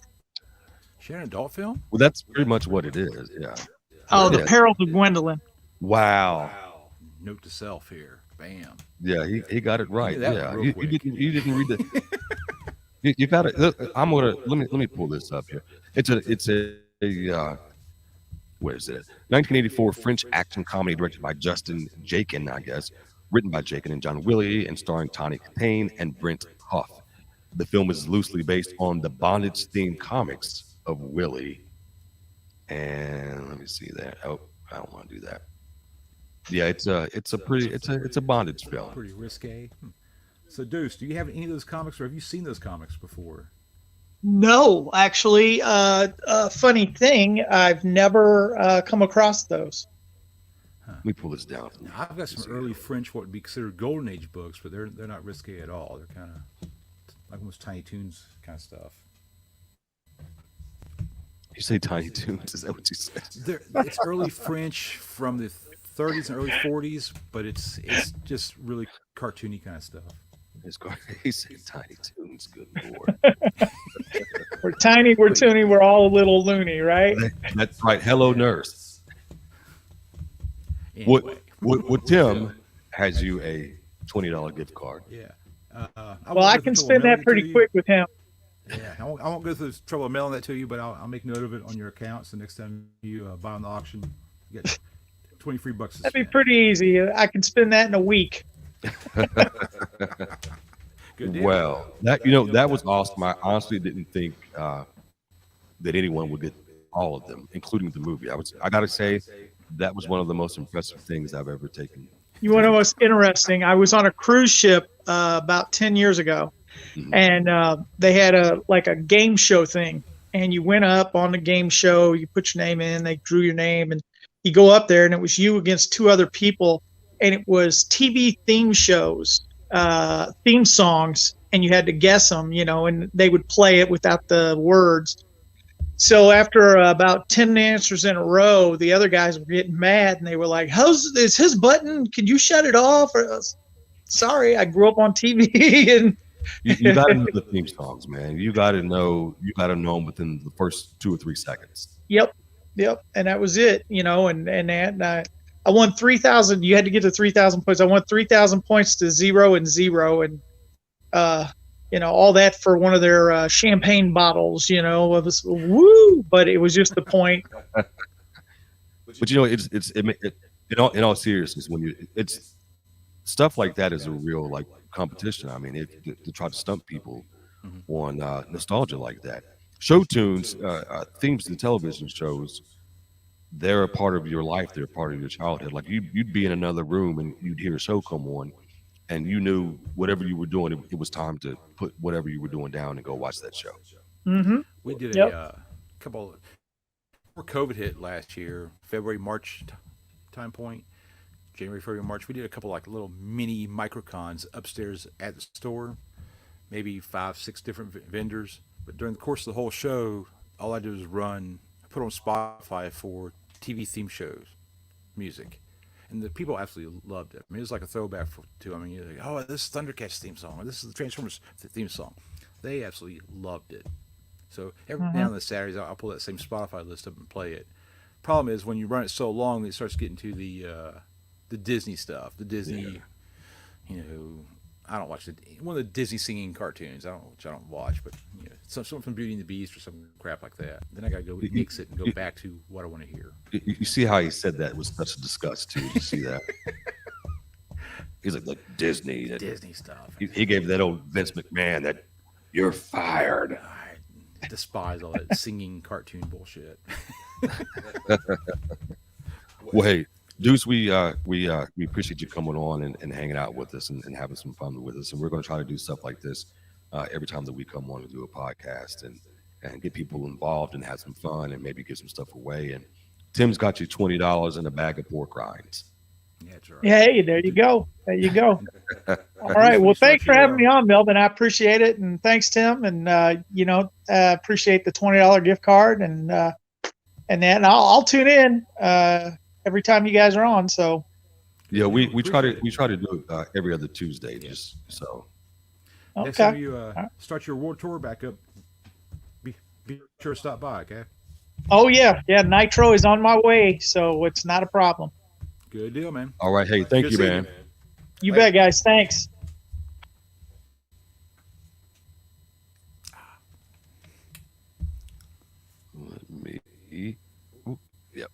She had an adult film? Well, that's pretty much what it is. Yeah. Oh, The Yeah. Perils of Gwendolyn. Wow. Note to self here. Bam. Yeah, he got it right. Knew that Yeah, one real you quick. didn't read the. you got it. Look, let me pull this up here. It's a what is it? 1984 French action comedy directed by Justin Jakin, I guess, written by Jakin and John Willie, and starring Tawny Katane and Brent Huff. The film is loosely based on the bondage-themed comics of Willie. And let me see that. Oh, I don't want to do that. Yeah, it's a bondage film. Pretty risque. So, Deuce, do you have any of those comics, or have you seen those comics before? No, actually, funny thing, I've never come across those. Let me pull this down. Now, I've got some early French, what would be considered Golden Age books, but they're not risque at all. They're kind of like almost Tiny Toons kind of stuff. You say Tiny Toons? Is that what you said? It's early French from the 30s and early 40s, but it's just really cartoony kind of stuff. He said Tiny Toons. Good lord. We're tiny, we're toony, we're all a little loony, right? That's right. Hello, nurse. Anyway, What Tim has you a $20 gift card. yeah. Well, I can spend that pretty quick with him. Yeah, I won't go through the trouble of mailing that to you, but I'll make note of it on your account. So next time you buy on the auction, you get 20 free bucks. To That'd be spend. pretty easy. I can spend that in a week. Good deal. Well, that was awesome. I honestly didn't think that anyone would get all of them, including the movie. I gotta say that was one of the most impressive things I've ever taken You want to know what's interesting? I was on a cruise ship about 10 years ago, Mhm. and they had a game show thing. And you went up on the game show, you put your name in, they drew your name, and you go up there, and it was you against two other people, and it was TV theme shows, theme songs, and you had to guess them, and they would play it without the words. So after about 10 answers in a row, the other guys were getting mad and they were like, is his button? Can you shut it off? Sorry, I grew up on TV and You got to know the theme songs, man. You got to know. You got to know them within the first 2 or 3 seconds. yep, yep. And that was it, and I won 3,000. You had to get to 3,000 points. I won 3,000 points to 0 and 0. And, all that for one of their champagne bottles, it was woo, but it was just the point. But in all seriousness, it's stuff like that is a real like competition. I mean, to try to stump people on nostalgia like that. Show tunes, themes to television shows, they're a part of your life. They're a part of your childhood. Like you'd be in another room and you'd hear a show come on, and you knew whatever you were doing, it was time to put whatever you were doing down and go watch that show. Mm-hmm. We did Yep. a couple before COVID hit last year, February, March time point, January, February, March. We did a couple like little mini microcons upstairs at the store, maybe 5, 6 different vendors. But during the course of the whole show, all I did was put on Spotify for TV theme shows, music. And the people absolutely loved it. I mean, it was like a throwback to. I mean, you're like, oh, this is Thundercats theme song, or this is the Transformers theme song. They absolutely loved it. So every now and then Saturdays, I'll pull that same Spotify list up and play it. Problem is, when you run it so long, it starts getting to the Disney stuff. The Disney, I don't watch one of the Disney singing cartoons. Which I don't watch, but something from Beauty and the Beast or some crap like that. Then I gotta go mix it and go back to what I want to hear. You see how he said that with such disgust too. You see that? He's like Disney. Disney stuff. He gave that old Vince McMahon that you're fired. I despise all that singing cartoon bullshit. Well, hey, Deuce, we appreciate you coming on and hanging out with us and having some fun with us. And we're going to try to do stuff like this every time that we come on and do a podcast and get people involved and have some fun and maybe give some stuff away. And Tim's got you $20 and a bag of pork rinds. Yeah, that's right. Hey, there you go. There you go. All right. Well, thanks for having me on, Melvin. I appreciate it. And thanks, Tim. And, appreciate the $20 gift card and that. And I'll tune in every time you guys are on. So, yeah, we try to do it every other Tuesday. Just so. Next time okay. you start your world tour back up, be sure to stop by, okay? Oh, yeah. Yeah. Nitro is on my way. So it's not a problem. Good deal, man. All right. Hey, thank Good you, seeing man. You bet, guys. Thanks. Let me. Yep.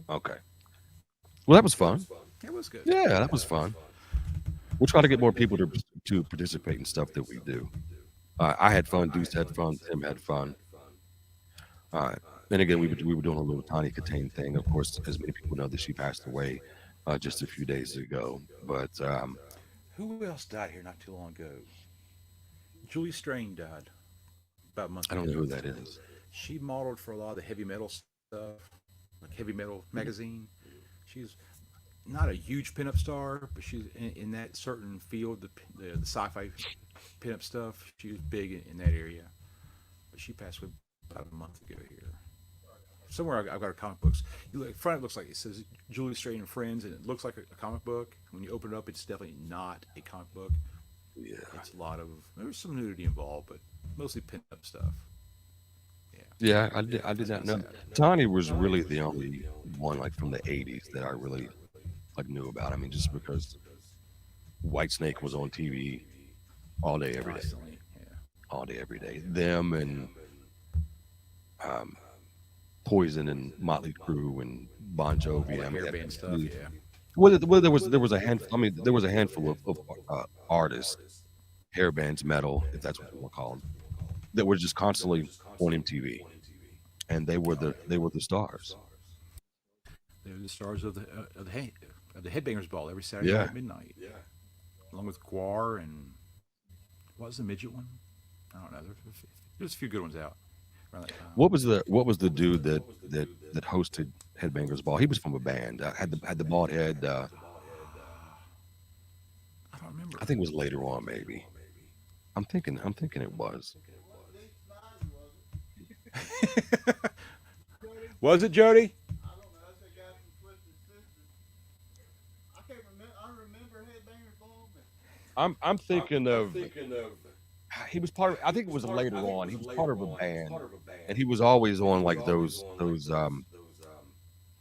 Okay. Well, that was fun. It was good. Yeah, that was fun. We'll try to get more people to participate in stuff that we do. I had fun. Deuce had fun. Tim had fun. And again, we were doing a little Tawny Katane thing. Of course, as many people know that she passed away just a few days ago. But Who else died here not too long ago? Julie Strain died about a month I ago. don't know who that is. She modeled for a lot of the heavy metal stuff, like Heavy Metal magazine. She's not a huge pinup star, but she's in that certain field, the sci-fi pinup stuff. She was big in that area. But she passed away about a month ago here. Somewhere I've got her comic books. You look, front it looks like it says Julie Strain and Friends, and it looks like a comic book. When you open it up, it's definitely not a comic book. Yeah. It's a lot of, there's some nudity involved, but mostly pinup stuff. Yeah, I did not know. Tawny was really the only one like from the '80s that I really like knew about. I mean, just because Whitesnake was on TV all day, every day, Constantly, yeah. all day, every day. Them and Poison and Motley Crue and Bon Jovi. All I the mean, hair band stuff, yeah. Well, there was a handful. I mean, there was a handful of artists, hair bands, metal, if that's what you want to call them, that were just constantly on MTV, and they were the stars. They're the stars of the the Headbangers Ball every Saturday Yeah. night at midnight. Yeah. Along with Guar and what was the midget one? I don't know. There's a few good ones out around that time. What was the dude that hosted Headbangers Ball? He was from a band. Had the bald head. I don't remember. I think it was later on, maybe. I'm thinking it was. Was it Jody? I don't know. That's the guy from Twisted Sister. I can't remember. I remember Headbangers Ball, but I'm thinking of. He was part of. I think it was later on. He was part of a band, and he was always on like those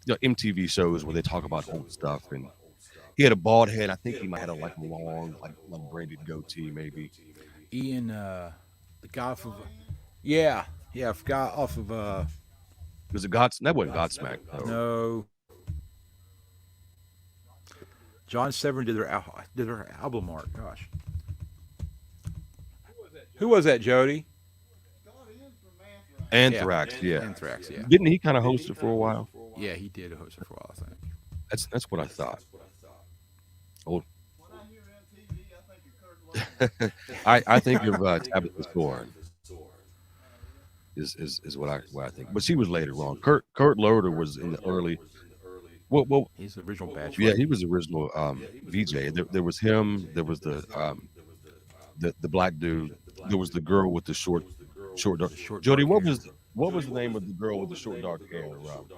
MTV shows where they talk about old stuff. And he had a bald head. I think he might have had a long like braided goatee, maybe. Ian, the guy off of yeah, guy off of Was it Gods? That wasn't Godsmack. No. no. John Severin did their album art. Gosh, who was that, Jody? Scott Ian's from Anthrax. Anthrax. Yeah. Anthrax. Yeah, Didn't he kind of host it for a while? yeah, he did host it for a while, I think. That's what I thought. Oh, When I hear MTV, I think of Kurt Loder. I think of Tabitha Thorne. Is what I think. But she was later on. Kurt Loder was in the early. Well, He's the original Bachelor. yeah, he was the original VJ. There was him. There was the black dude. There was the girl with the short dark. Short, Jody, dark hair. what was the name of the girl with the short dark hair? What was it?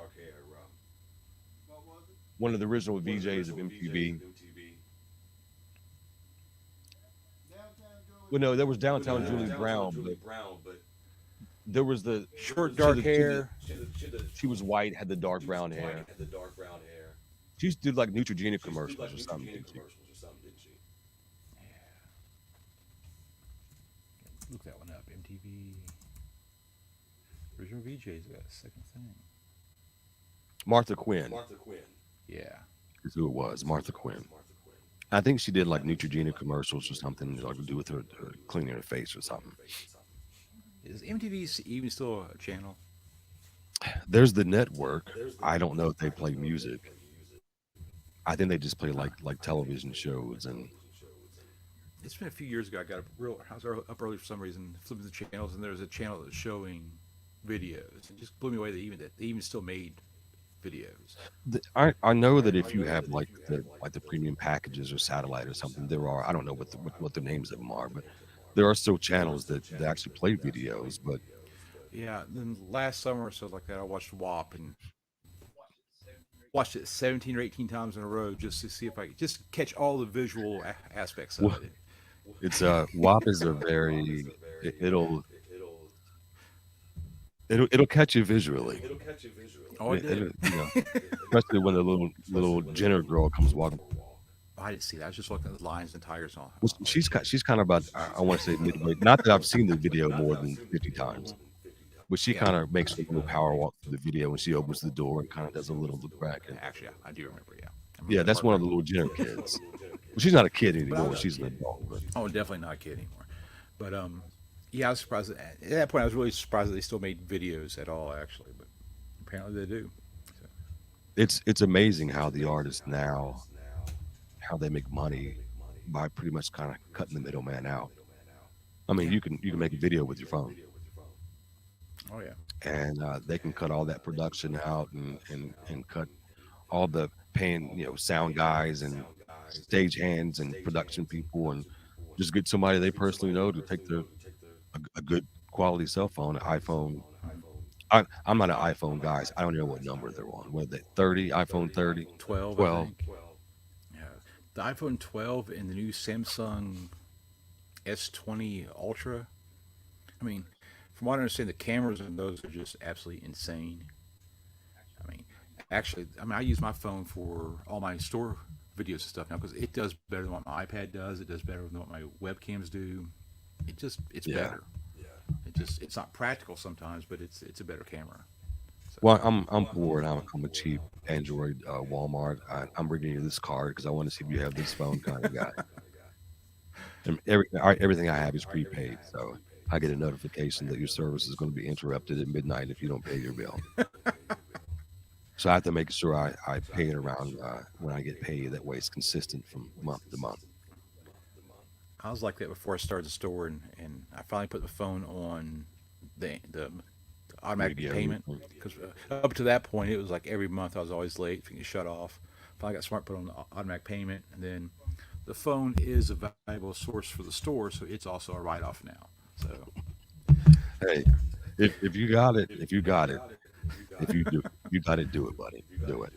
One of the original VJs of MTV. Downtown Joey. Well, no, there was Downtown Julie Brown, but there was the Short, so dark the- hair. She was white, had the dark brown hair. She used to do like Neutrogena commercials or something. Didn't she? Look that one up. MTV. Original VJ's got a second thing. Martha Quinn Yeah. is who it was. Martha Quinn. I think she did like Neutrogena commercials or something like to do with her cleaning her face or something. Is MTV even still a channel? There's the network. I don't know if they play music. I think they just play like television shows and It's been a few years ago. I was up early for some reason, flipping the channels, and there was a channel that was showing videos. It just blew me away. They even still made videos. I know that if you have like the premium packages or satellite or something, there are I don't know what the names of them are, but there are still channels that actually play videos. But Yeah. Then last summer or so like that, I watched WAP and watched it 17 or 18 times in a row just to see if I could just catch all the visual aspects of Well, it. it's WAP is a very it'll catch you visually. Oh, I did. Especially when the little Jenner girl comes walking. I didn't see that. I was just looking at the lions and tigers and all. Well, she's kind of about I want to say midway. Not that I've seen the video more than 50 times, but she kind of makes a little power walk through the video when she opens the door and kind of does a little look back. And Actually, I do remember. Yeah. I remember yeah, that that's part one of the very little Jenner kids. Well, she's not a kid anymore. She's an adult. But Oh, definitely not a kid anymore. But yeah, I was surprised. At that point, I was really surprised that they still made videos at all. Actually, but apparently they do. So, it's amazing how the artists now how they make money by pretty much kind of cutting the middleman out. I mean, you can make a video with your phone, oh yeah, and they can cut all that production out and cut all the paying sound guys and stage hands and production people and just get somebody they personally know to take a good quality cell phone, an iPhone. I'm not an iPhone guy. So I don't know what number they're on. What are they? 30, iPhone 30, 12. 12. I think. Yeah, the iPhone 12 and the new Samsung S20 Ultra. I mean, from what I understand, the cameras on those are just absolutely insane. I mean, actually, I use my phone for all my store videos and stuff now because it does better than what my iPad does. It does better than what my webcams do. It's Yeah. better. It's not practical sometimes, but it's a better camera. So, Well, I'm bored. I'm a cheap Android Walmart. I'm bringing you this card because I want to see if you have this phone kind of guy. And everything I have is prepaid, so I get a notification that your service is going to be interrupted at midnight if you don't pay your bill. So I have to make sure I pay it around when I get paid. That way it's consistent from month to month. I was like that before I started the store, and I finally put the phone on the automatic Radio. payment because up to that point it was like every month I was always late. If you can shut off, finally got smart, put on the automatic payment, and then the phone is a valuable source for the store, so it's also a write off now. So Hey, if you got it, if you got it, if you do, you got to do it, buddy. Do it.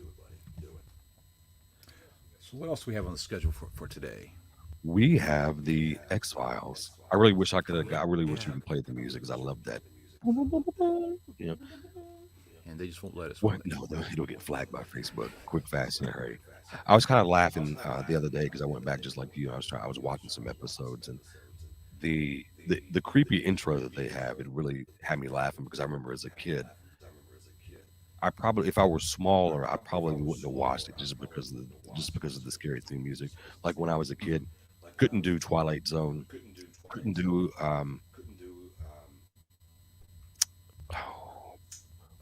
so what else do we have on the schedule for today? We have the X Files. I really wish I could have. I really wish you could play the music because I love that. You know, And they just won't let us. what? No, it'll get flagged by Facebook. Quick, fast, in a hurry. I was kind of laughing the other day because I went back just like you. I was watching some episodes and the creepy intro that they have. It really had me laughing because I remember as a kid. I probably, if I were smaller, I probably wouldn't have watched it just because of the scary theme music. Like when I was a kid, couldn't do Twilight Zone, couldn't do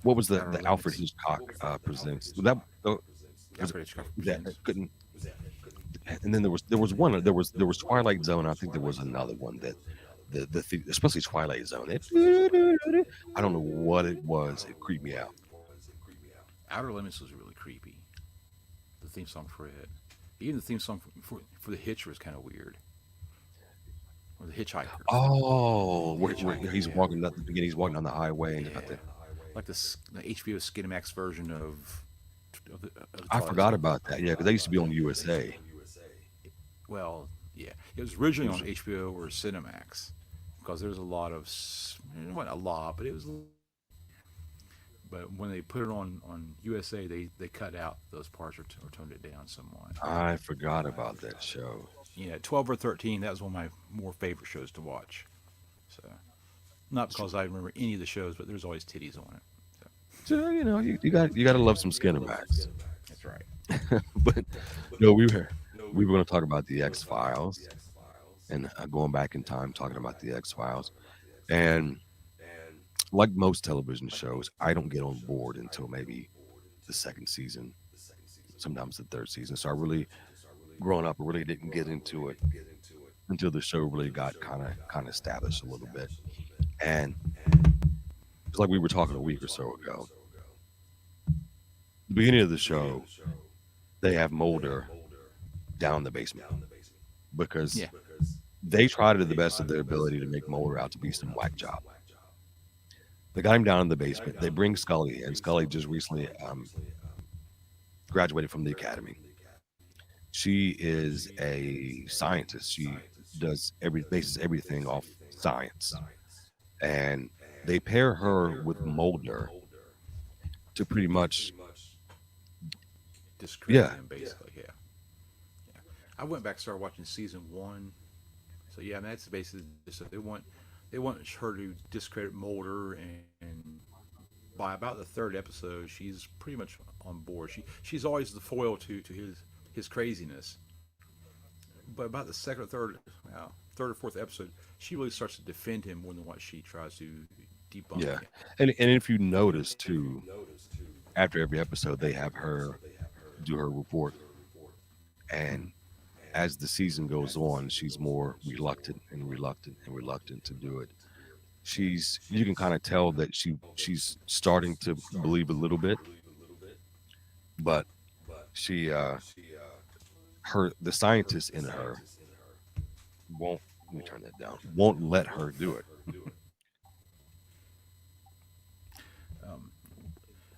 what was the Outer Alfred Limits. Hitchcock presents that was, Alfred Hitchcock that Presents. couldn't. And then there was Twilight Zone. I think there was another one that especially Twilight Zone. I don't know what it was. It creeped me out. Outer Limits was really creepy. The theme song for it, even the theme song for the Hitcher was kind of weird. Or the Hitchhiker. Oh, where Hitchhiker. he's Yeah. walking at the beginning, he's walking down the highway, and Yeah. Like the HBO Skinamax version of the I Twilight forgot Zone. about that. Yeah, because they used to be on USA. Well, yeah, it was originally on HBO or Cinemax because there's a lot of it wasn't a lot, but it was. But when they put it on USA, they cut out those parts or toned it down somewhat. I forgot about that show. Yeah, 12 or 13, that was one of my more favorite shows to watch. So, not because I remember any of the shows, but there's always titties on it. So, So you got to love some Skinnermax. that's right. But no, we were going to talk about the X Files and going back in time talking about the X Files. And like most television shows, I don't get on board until maybe the second season, sometimes the third season. So I really, growing up, I really didn't get into it until the show really got kind of established a little bit. And it's like we were talking a week or so ago. The beginning of the show, they have Mulder down in the basement because Yeah. they tried to the best of their ability to make Mulder out to be some whack job. They got him down in the basement. They bring Scully in. Scully just recently graduated from the academy. She is a scientist. She bases everything off science, and they pair her with Mulder to pretty much, Discredit yeah, him, basically, yeah. Yeah. I went back and started watching season one. So, yeah, I mean, that's basically just that they want her to discredit Mulder, and by about the third episode, she's pretty much on board. She's always the foil to his craziness. But about the second or third or fourth episode, she really starts to defend him more than what she tries to debunk yeah. him. And if you notice too, after every episode, they have her do her report, and as the season goes on, she's more reluctant to do it. You can kind of tell that she's starting to believe a little bit, but she the scientist in her won't, let me turn that down, won't let her do it.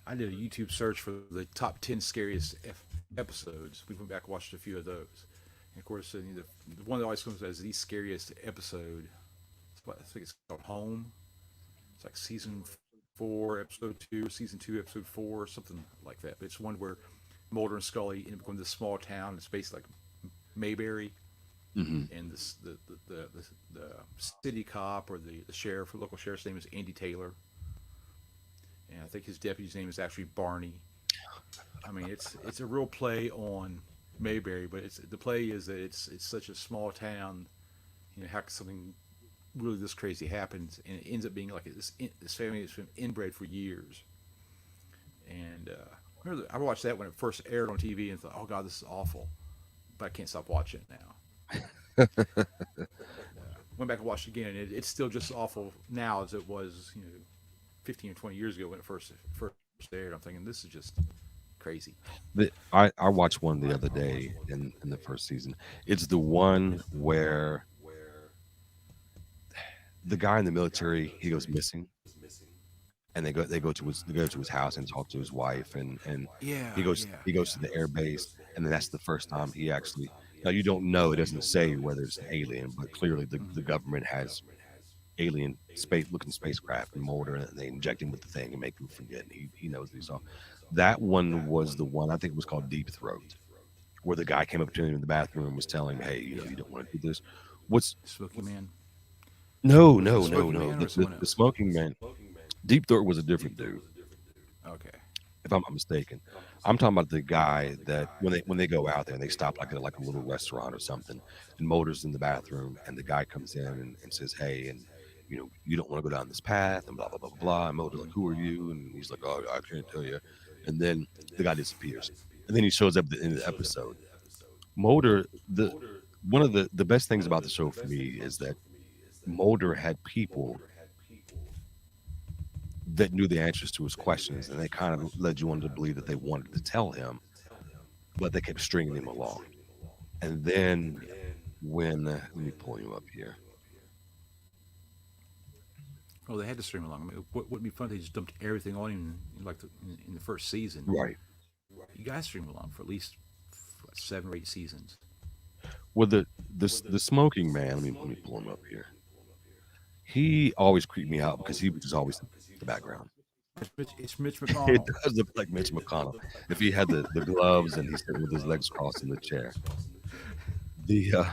I did a YouTube search for the top 10 scariest episodes. We went back and watched a few of those. And of course, the one that always comes as the scariest episode, I think it's called Home. It's like season 4, episode 2, season 2, episode 4, something like that. But it's one where Mulder and Scully end up going to this small town. It's basically like Mayberry. Hmm. And the city cop or the sheriff, the local sheriff's name is Andy Taylor. And I think his deputy's name is actually Barney. I mean, it's a real play on Mayberry, but the play is that it's such a small town. You know, how something really this crazy happens, and it ends up being like this family has been inbred for years, and I watched that when it first aired on TV and thought, oh God, this is awful. But I can't stop watching it now. Went back and watched it again, and it's still just as awful now as it was, 15 or 20 years ago when it first aired. I'm thinking this is just crazy. I watched one the other day in the first season. It's the one where the guy in the military, he goes missing, and they go to his house and talk to his wife, and Yeah, he goes to the air base, and then that's the first time he actually. Now you don't know; it doesn't say whether it's an alien, but clearly the government has alien space looking spacecraft and Mulder, and they inject him with the thing and make him forget. And he knows what he saw. That one was the one, I think it was called Deep Throat, where the guy came up to him in the bathroom and was telling him, "Hey, you don't want to do this." What's Smoky Man. no, Was it no, no, Smoky no. Man The, or the, someone the else? smoking man, Deep Throat was a different dude, Okay. if I'm not mistaken. I'm talking about the guy that when they go out there and they stop like a little restaurant or something, and Mulder's in the bathroom, and the guy comes in and says, "Hey, and you don't want to go down this path," and blah blah blah blah blah. And Mulder's like, "Who are you?" And he's like, "Oh, I can't tell you." And then the guy disappears, and then he shows up at the end of the episode. Mulder, the one of the best things about the show for me is that Mulder had people that knew the answers to his questions, and they kind of led you on to believe that they wanted to tell him, but they kept stringing him along. And then let me pull you up here. Oh, they had to stream along. I mean, wouldn't be fun if they just dumped everything on him like in the first season. Right. You guys stream along for at least 7 or 8 seasons. Well, the smoking man. Let me pull him up here. He always creeped me out because he was just always in the background. It's Mitch It McConnell. does look like Mitch McConnell if he had the gloves and he's sitting with his legs crossed in the chair. The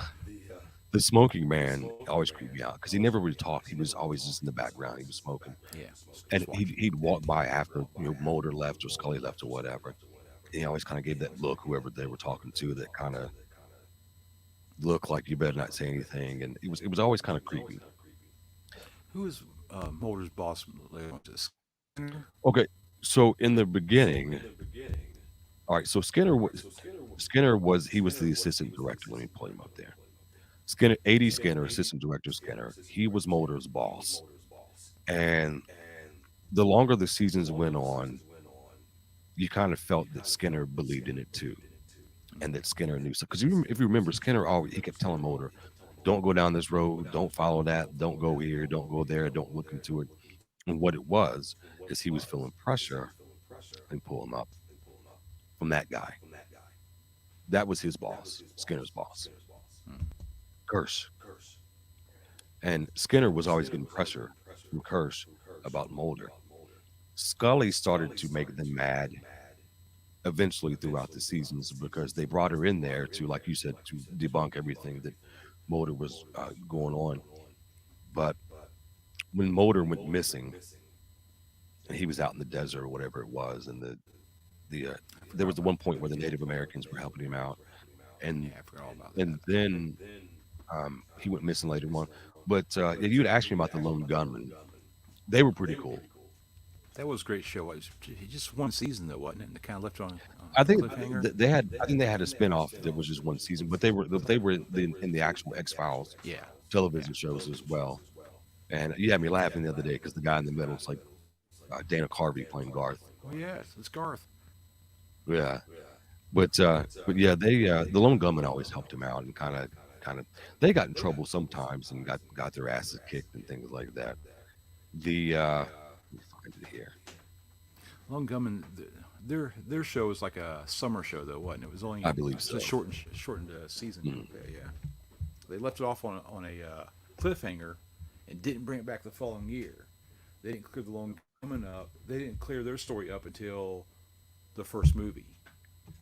the smoking man always creeped me out because he never really talked. He was always just in the background. He was smoking, Yeah. and Just watching. he'd walk by after Mulder left or Scully left or whatever. He always kind of gave that look, whoever they were talking to, that kind of look like you better not say anything, and it was always kind of creepy. Who is Mulder's boss? Skinner? Okay, so in the beginning, all right. So Skinner was he was the assistant director. Let me pull him up there. Skinner, A.D. Skinner, assistant director Skinner. He was Mulder's boss, and the longer the seasons went on, you kind of felt that Skinner believed in it too, and that Skinner knew. So, because if you remember, Skinner always he kept telling Mulder, "Don't go down this road. Don't follow that. Don't go here. Don't go there. Don't look into it." And what it was is he was feeling pressure and pull him up from that guy. That was his boss, Skinner's boss, Kirsch. And Skinner was always getting pressure from Kirsch about Mulder. Scully started to make them mad eventually throughout the seasons because they brought her in there to, like you said, to debunk everything that Mulder was going on. But when Mulder went missing and he was out in the desert or whatever it was, and there was the one point where the Native Americans were helping him out, and Yeah, I forgot all about that. and then he went missing later on. But if you'd asked me about the Lone Gunman, they were pretty cool. That was a great show. It was just one season though, wasn't it? And they kind of left on I a think cliffhanger. I think they had a spinoff that was just one season, but they were in the actual X Files Yeah. television shows as well. And you had me laughing the other day because the guy in the middle is like Dana Carvey playing Garth. Oh yes, it's Garth. Yeah, but yeah, the Lone Gunman always helped him out and kind of they got in trouble sometimes and got their asses kicked and things like that. Let me find it here. Lone Gunman. Their show was like a summer show though, wasn't it? It was only I believe it's so. a shortened season. Mhm. Okay, yeah. They left it off on a cliffhanger and didn't bring it back the following year. They didn't clear the Lone Gunman up. They didn't clear their story up until the first movie.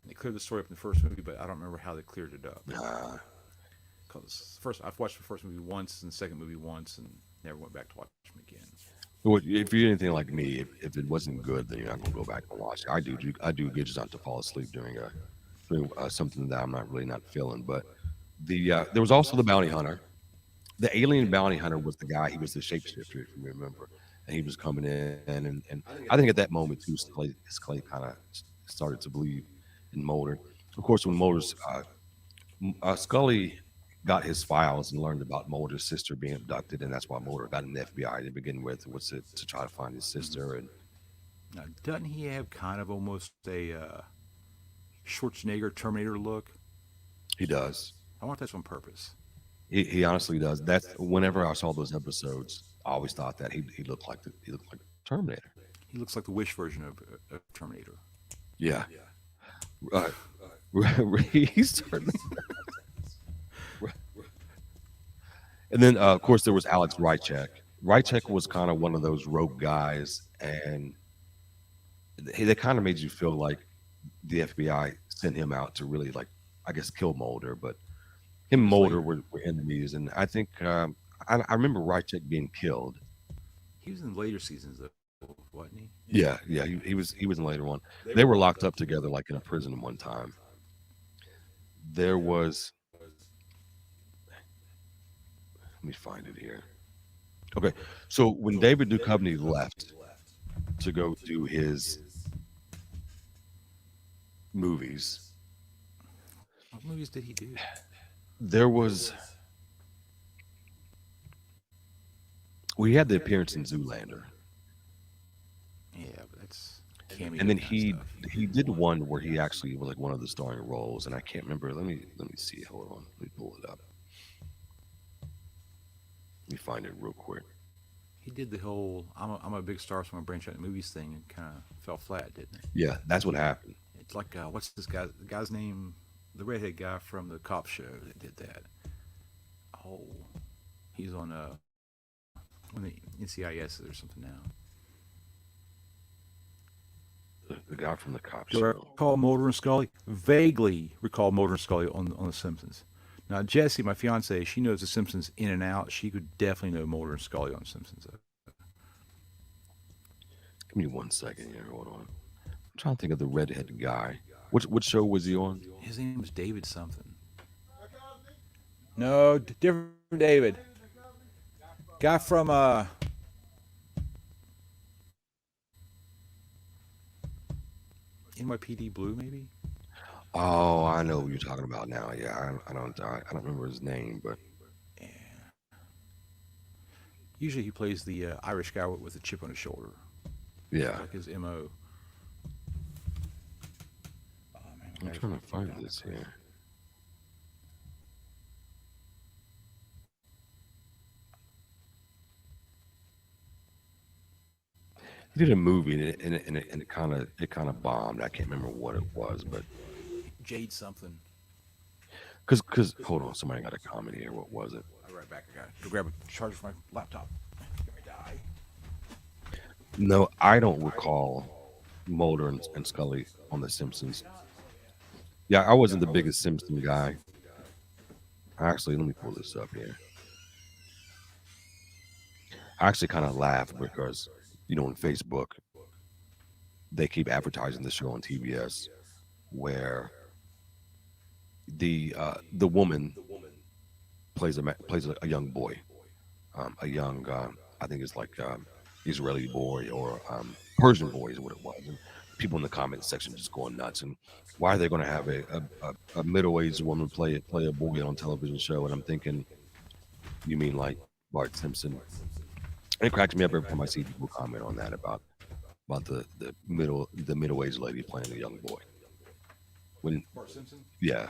They cleared the story up in the first movie, but I don't remember how they cleared it up. Uh, Because first, I've watched the first movie once and the second movie once, and never went back to watch them again. if you're anything like me, if it wasn't good, then you're not gonna go back and watch it. I do get just not to fall asleep during something that I'm not feeling. But there was also the bounty hunter. The alien bounty hunter was the guy. He was the shapeshifter, if you remember, and he was coming in, and I think at that moment too, Scully kind of started to believe in Mulder. Of course, when Scully got his files and learned about Mulder's sister being abducted, and that's why Mulder got in the FBI to begin with, was to try to find his sister. And Now, doesn't he have kind of almost a Schwarzenegger Terminator look? he does. I wonder if that's on purpose. He honestly does. That's whenever I saw those episodes, I always thought that he looked like Terminator. He looks like the Wish version of Terminator. Yeah. Uh, he's starting. And then, of course, there was Alex Rychek. Rychek was kind of one of those rogue guys, and they kind of made you feel like the FBI sent him out to really, like, I guess, kill Mulder. But him and Mulder were enemies, and I think I remember Rychek being killed. He was in later seasons, though, wasn't he? Yeah, he was in later one. They were locked up together, like in a prison one time. There was. Let me find it here. Okay, so when David Duchovny left to go do his movies, What movies did he do? there was we had the appearance in Zoolander, Yeah, but that's cameo. and then kind of he stuff. he did one where he actually was like one of the starring roles, and I can't remember. Let me see. Hold on, let me pull it up. Let me find it real quick. He did the whole I'm a big star, so I'm gonna branch out in movies thing, and kind of fell flat, didn't it? Yeah, that's what happened. It's like what's this guy? The guy's name, the redhead guy from the cop show that did that. Oh, he's on the NCIS or something now. The guy from the cop Do I show. recall Mulder and Scully? Vaguely recall Mulder and Scully on The Simpsons. Now, Jessie, my fiance, she knows The Simpsons in and out. She could definitely know Mulder and Scully on The Simpsons. Give me 1 second here. Hold on. I'm trying to think of the redheaded guy. What show was he on? His name was David something. Duchovny? No, different David. David Duchovny? Guy from NYPD Blue, maybe. Oh, I know who you're talking about now. Yeah, I don't remember his name, but Yeah. Usually he plays the Irish guy with a chip on his shoulder, yeah, like his MO. Oh, man, I'm trying to find this here. He did a movie and it kind of bombed. I can't remember what it was, but Jade something. because hold on, somebody got a comment here. What was it? I'll be right back. I got to grab a charger for my laptop. Get me die. No, I don't recall Mulder and Scully on The Simpsons. Yeah, I wasn't the biggest Simpson guy. Actually, let me pull this up here. I actually kind of laugh because, on Facebook, they keep advertising the show on TBS where the woman plays a young boy, a young I think it's like Israeli boy or Persian boy is what it was. And people in the comment section just going nuts. And why are they going to have a middle-aged woman play a boy on a television show? And I'm thinking, you mean like Bart Simpson? And it cracks me up every time I see people comment on that about the middle-aged lady playing a young boy. When Bart Simpson? yeah,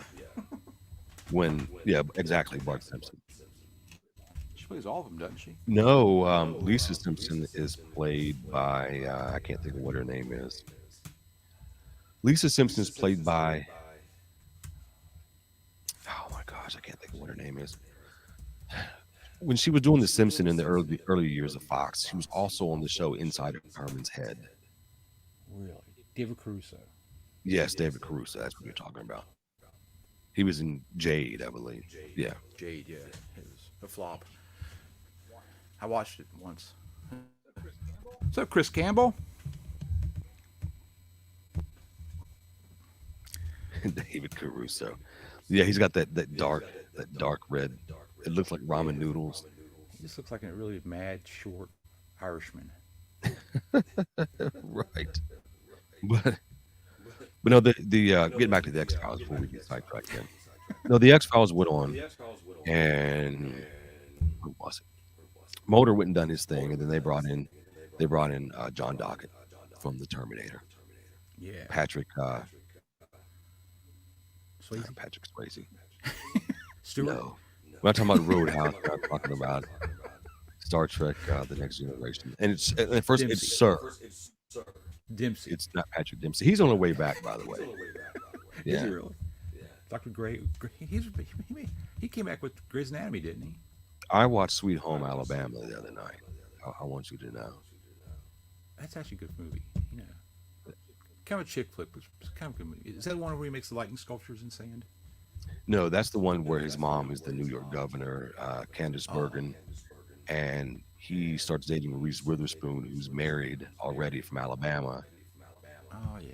exactly, Bart Simpson. She plays all of them, doesn't she? No, Lisa Simpson is played by I can't think of what her name is. Lisa Simpson is played by oh my gosh, I can't think of what her name is. When she was doing The Simpsons in the early years of Fox, she was also on the show Inside of Herman's Head. Really? David Caruso. Yes, David Caruso. That's what you're talking about. He was in Jade, I believe. Yeah. Jade, yeah. It was a flop. I watched it once. What's up, Chris Campbell? David Caruso. Yeah, he's got that dark red. It looks like ramen noodles. He just looks like a really mad, short Irishman. Right. But But no, the getting back to the X Files before we get sidetracked again. No, the X Files went on, and who was it? Mulder went and done his thing, and then they brought in John Dockett from the Terminator. Yeah. Patrick Swayze? Patrick Swayze. Stewart? No, we're not talking about Roadhouse. We're not talking about Star Trek: The Next Generation. And it's at first Dempsey. it's Sir. Dempsey. It's not Patrick Dempsey. He's on the way back, by the way. Is Yeah, he really? Dr. Gray. He came back with Grey's Anatomy, didn't he? I watched Sweet Home Alabama the other night. I want you to know. That's actually a good movie. You know, kind of a chick flick, but it's kind of a good movie. Is that the one where he makes the lightning sculptures in sand? No, that's the one where his mom is the New York governor, Candace Bergen, and he starts dating Reese Witherspoon, who's married already from Alabama. Oh yeah,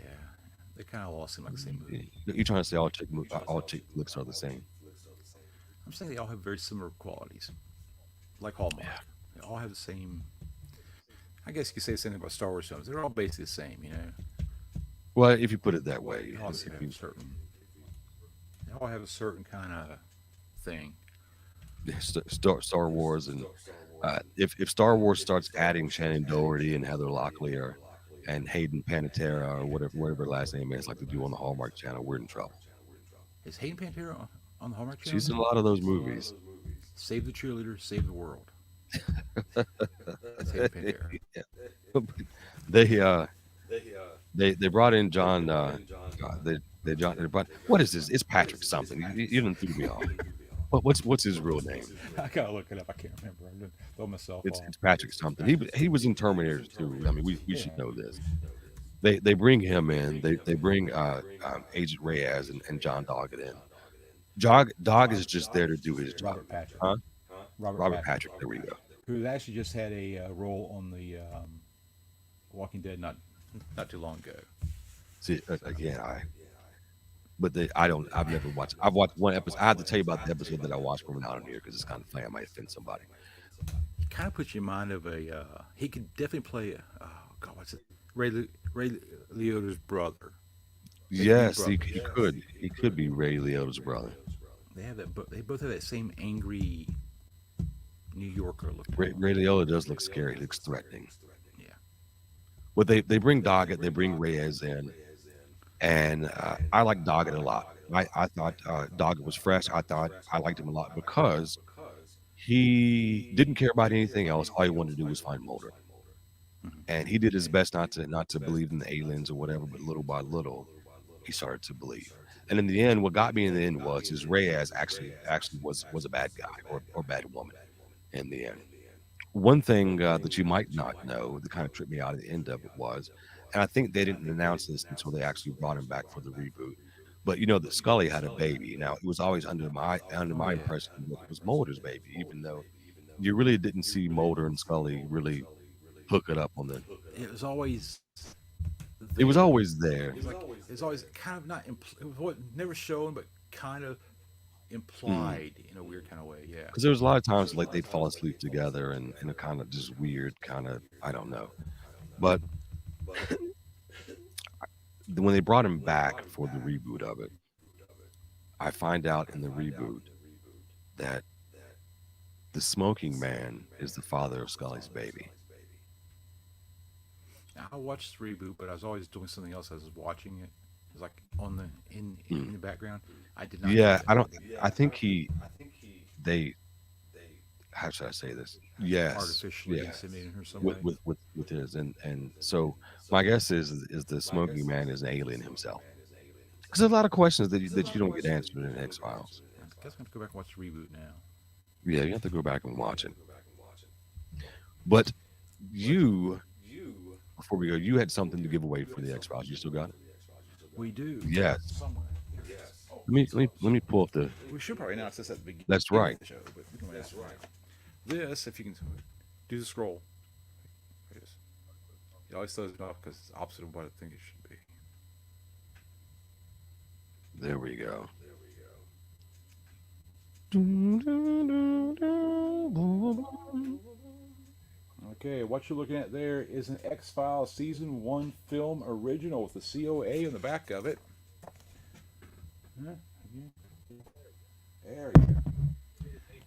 they kind of all seem like the same movie. You're trying to say all chick flicks are the same? I'm saying they all have very similar qualities, like Hallmark. They all have the same. I guess you could say the same thing about Star Wars films. They're all basically the same, you know. Well, if you put it that way, They all seem to have a certain. They all have a certain kind of thing. Star Wars, and if Star Wars starts adding Shannon Doherty and Heather Locklear and Hayden Panettiere or whatever her last name is, like they do on the Hallmark Channel, we're in trouble. Is Hayden Panettiere on the Hallmark Channel? She's in a lot of those movies. Save the cheerleader, save the world. That's Hayden Panettiere. They brought in John. They brought, what is this? It's Patrick something. You didn't throw me off. What's his real name? I gotta look it up. I can't remember. I'm gonna throw myself off. It's Patrick something. He was in Terminator too. I mean, we should know this. They bring him in. They bring Agent Reyes and John Doggett in. Dog is just there to do his job. Robert Patrick. Huh? Robert Patrick. There we go. Who actually just had a role on the Walking Dead not too long ago. See, again, I've never watched. I've watched one episode. I have to tell you about the episode that I watched from out on here because it's kind of funny. I might offend somebody. He kind of puts you in mind of a. He could definitely play. Oh God, what's it? Ray Liotta's brother. Yes, he brother. could. He could be Ray Liotta's brother. They have that. They both have that same angry New Yorker look. Ray Liotta does look scary. He looks threatening. Yeah. But they bring Doggett, they bring Reyes in, and I like Doggett a lot. I thought Doggett was fresh. I thought I liked him a lot because he didn't care about anything else. All he wanted to do was find Mulder, and he did his best not to believe in the aliens or whatever. But little by little, he started to believe. And in the end, what got me in the end was his Reyes actually was a bad guy or bad woman in the end. One thing that you might not know that kind of tripped me out at the end of it was, and I think they didn't announce this until they actually brought him back for the reboot, but you know that Scully had a baby. Now it was always under my impression that it was Mulder's baby, even though you really didn't see Mulder and Scully really hook it up on the. It was always. It was always there. It was always kind of not. It was never shown, but kind of implied in a weird kind of way. Yeah. Because there was a lot of times like they'd fall asleep together and in a kind of just weird kind of, I don't know. But when they brought him back for the reboot of it, I find out in the reboot that the smoking man is the father of Scully's baby. I watched the reboot, but I was always doing something else. I was watching it. It was like on the in the background. I did not. Yeah, I think they. How should I say this? Yes, artificially yes. inseminated her some way. With his and so my guess is the smoking man is an alien himself. Because there's a lot of questions that you don't get answered in X Files. I guess I'm gonna go back and watch the reboot now. Yeah, you have to go back and watch it. But before we go, you had something to give away for the X Files. You still got it? We do. Yes. Somewhere. Let me pull up the. We should probably announce this at the beginning. That's right. Of the show, but we can announce it right. This, if you can do the scroll. It always throws me off because it's opposite of what I think it should be. There we go. Okay, what you're looking at there is an X-Files Season 1 film original with the COA on the back of it. Huh? There you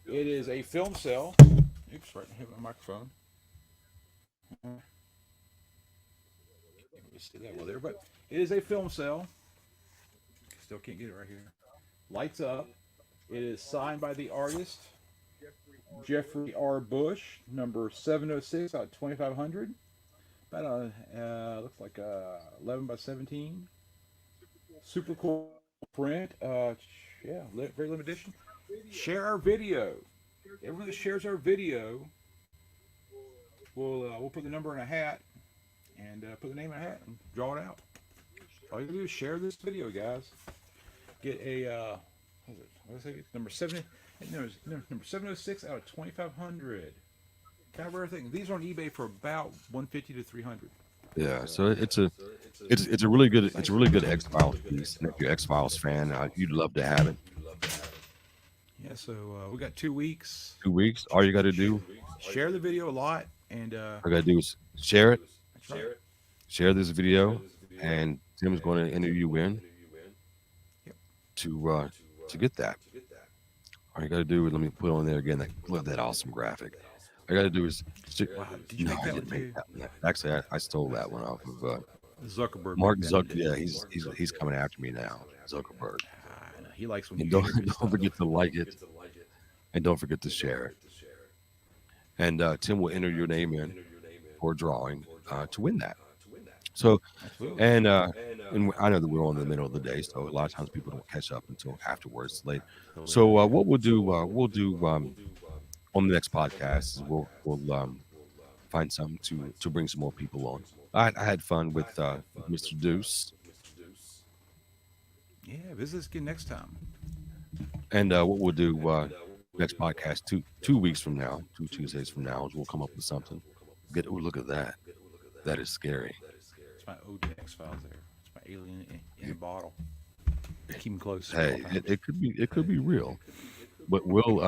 go. It is a film cell. Oops, right, I hit my microphone. Can't really see that well there, but it is a film cell. Still can't get it right here. Lights up. It is signed by the artist Jeffrey R. Bush, number 706 out of 2500. About looks like 11 by 17. Super cool print. Yeah, very limited edition. Share our video. Everyone that shares our video, we'll put the number in a hat and put the name in a hat and draw it out. All you do is share this video, guys. Get a what is it? Number 706 out of 2500. Kind of rare thing. These are on eBay for about 150 to 300. Yeah, so it's a really good X Files piece. And if you're X Files fan, you'd love to have it. Yeah, so we got 2 weeks. 2 weeks. All you got to do, Share the video a lot, and all you got to do is share it. that's right. Share this video, and Tim's going to enter you in Yep. to get that. All you got to do is, let me put on there again. Love that awesome graphic. All you got to do is. Wow, did you No, make I that didn't one make too? that one. Actually, I stole that one off of Zuckerberg. Mark made that one, Zuckerberg. didn't Yeah, he's coming after me now, Zuckerberg. he? I know. He likes when And you don't share his don't stuff. forget to like it, and don't forget to share it. And Tim will enter your name in for a drawing to win that. So, Absolutely. and I know that we're on in the middle of the day, so a lot of times people don't catch up until afterwards, late. So what we'll do on the next podcast is we'll find something to bring some more people on. I had fun with Mr. Deuce, Yeah, visit us again next time. and what we'll do next podcast two weeks from now, 2 Tuesdays from now, is we'll come up with something. Look at that. That is scary. It's my OG X-Files there. It's my alien in a bottle. Keep him close. Hey, it could be real, but we'll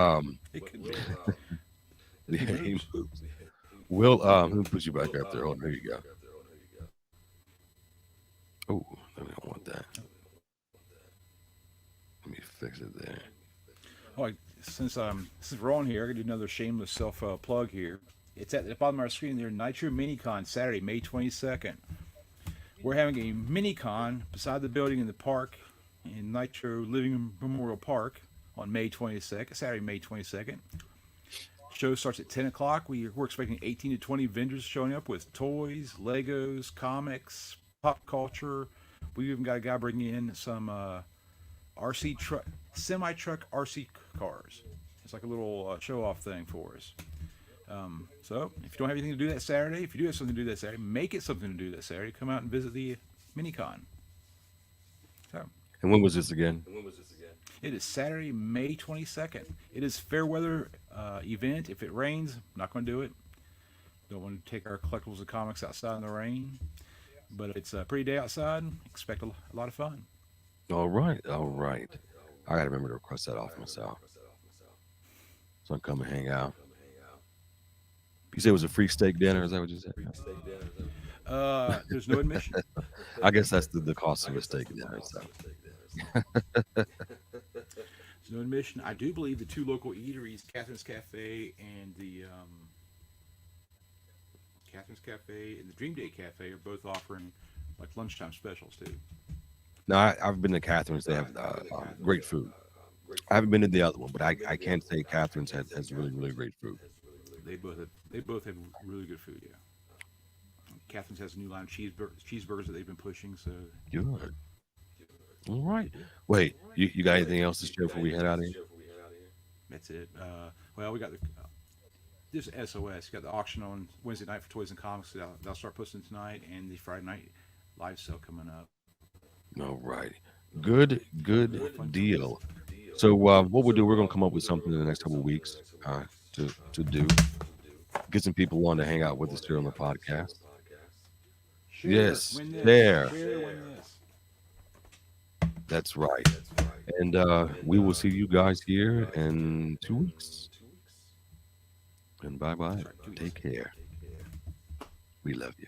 It could be. yeah, he moves. We'll let me put you back up there. Oh, there you go. Oh, we don't want that. Let me fix it there. Oh, since we're on here, I gotta do another shameless self plug here. It's at the bottom of our screen there. Nitro Minicon Saturday, May 22nd. We're having a Minicon beside the building in the park in Nitro Living Memorial Park on May 22nd, Saturday, May 22nd. Show starts at 10 o'clock. We're expecting 18 to 20 vendors showing up with toys, Legos, comics, pop culture. We even got a guy bringing in some RC truck, semi-truck RC cars. It's like a little show-off thing for us. So if you don't have anything to do that Saturday, if you do have something to do that Saturday, make it something to do that Saturday. Come out and visit the Minicon. So And when was this again? it is Saturday, May 22nd. It is fair weather event. If it rains, I'm not going to do it. Don't want to take our collectibles and comics outside in the rain. But if it's a pretty day outside, expect a lot of fun. All right. I gotta remember to request that off myself, so I can come and hang out. You said it was a free steak dinner. Is that what you said? There's no admission. I guess that's the cost of a steak dinner. So. There's no admission. I do believe the two local eateries, Catherine's Cafe and the Dream Day Cafe, are both offering like lunchtime specials too. No, I've been to Catherine's. They have great food. I haven't been to the other one, but I can't say Catherine's has really, really great food. They both have really good food. Yeah. Catherine's has a new line of cheeseburgers that they've been pushing. So Good. All right. Wait, you got anything else to share before we head out of here? that's it. Well, we got this SOS. You got the auction on Wednesday night for Toys and Comics. They'll start posting tonight, and the Friday night live sale coming up. All right. Good deal. So what we'll do, we're gonna come up with something in the next couple of weeks to do. Get some people on to hang out with us here on the podcast. Share, Yes, win this. there. Share, win this. That's right. And we will see you guys here in 2 weeks. And bye-bye. That's right, 2 weeks. Take care. We love you.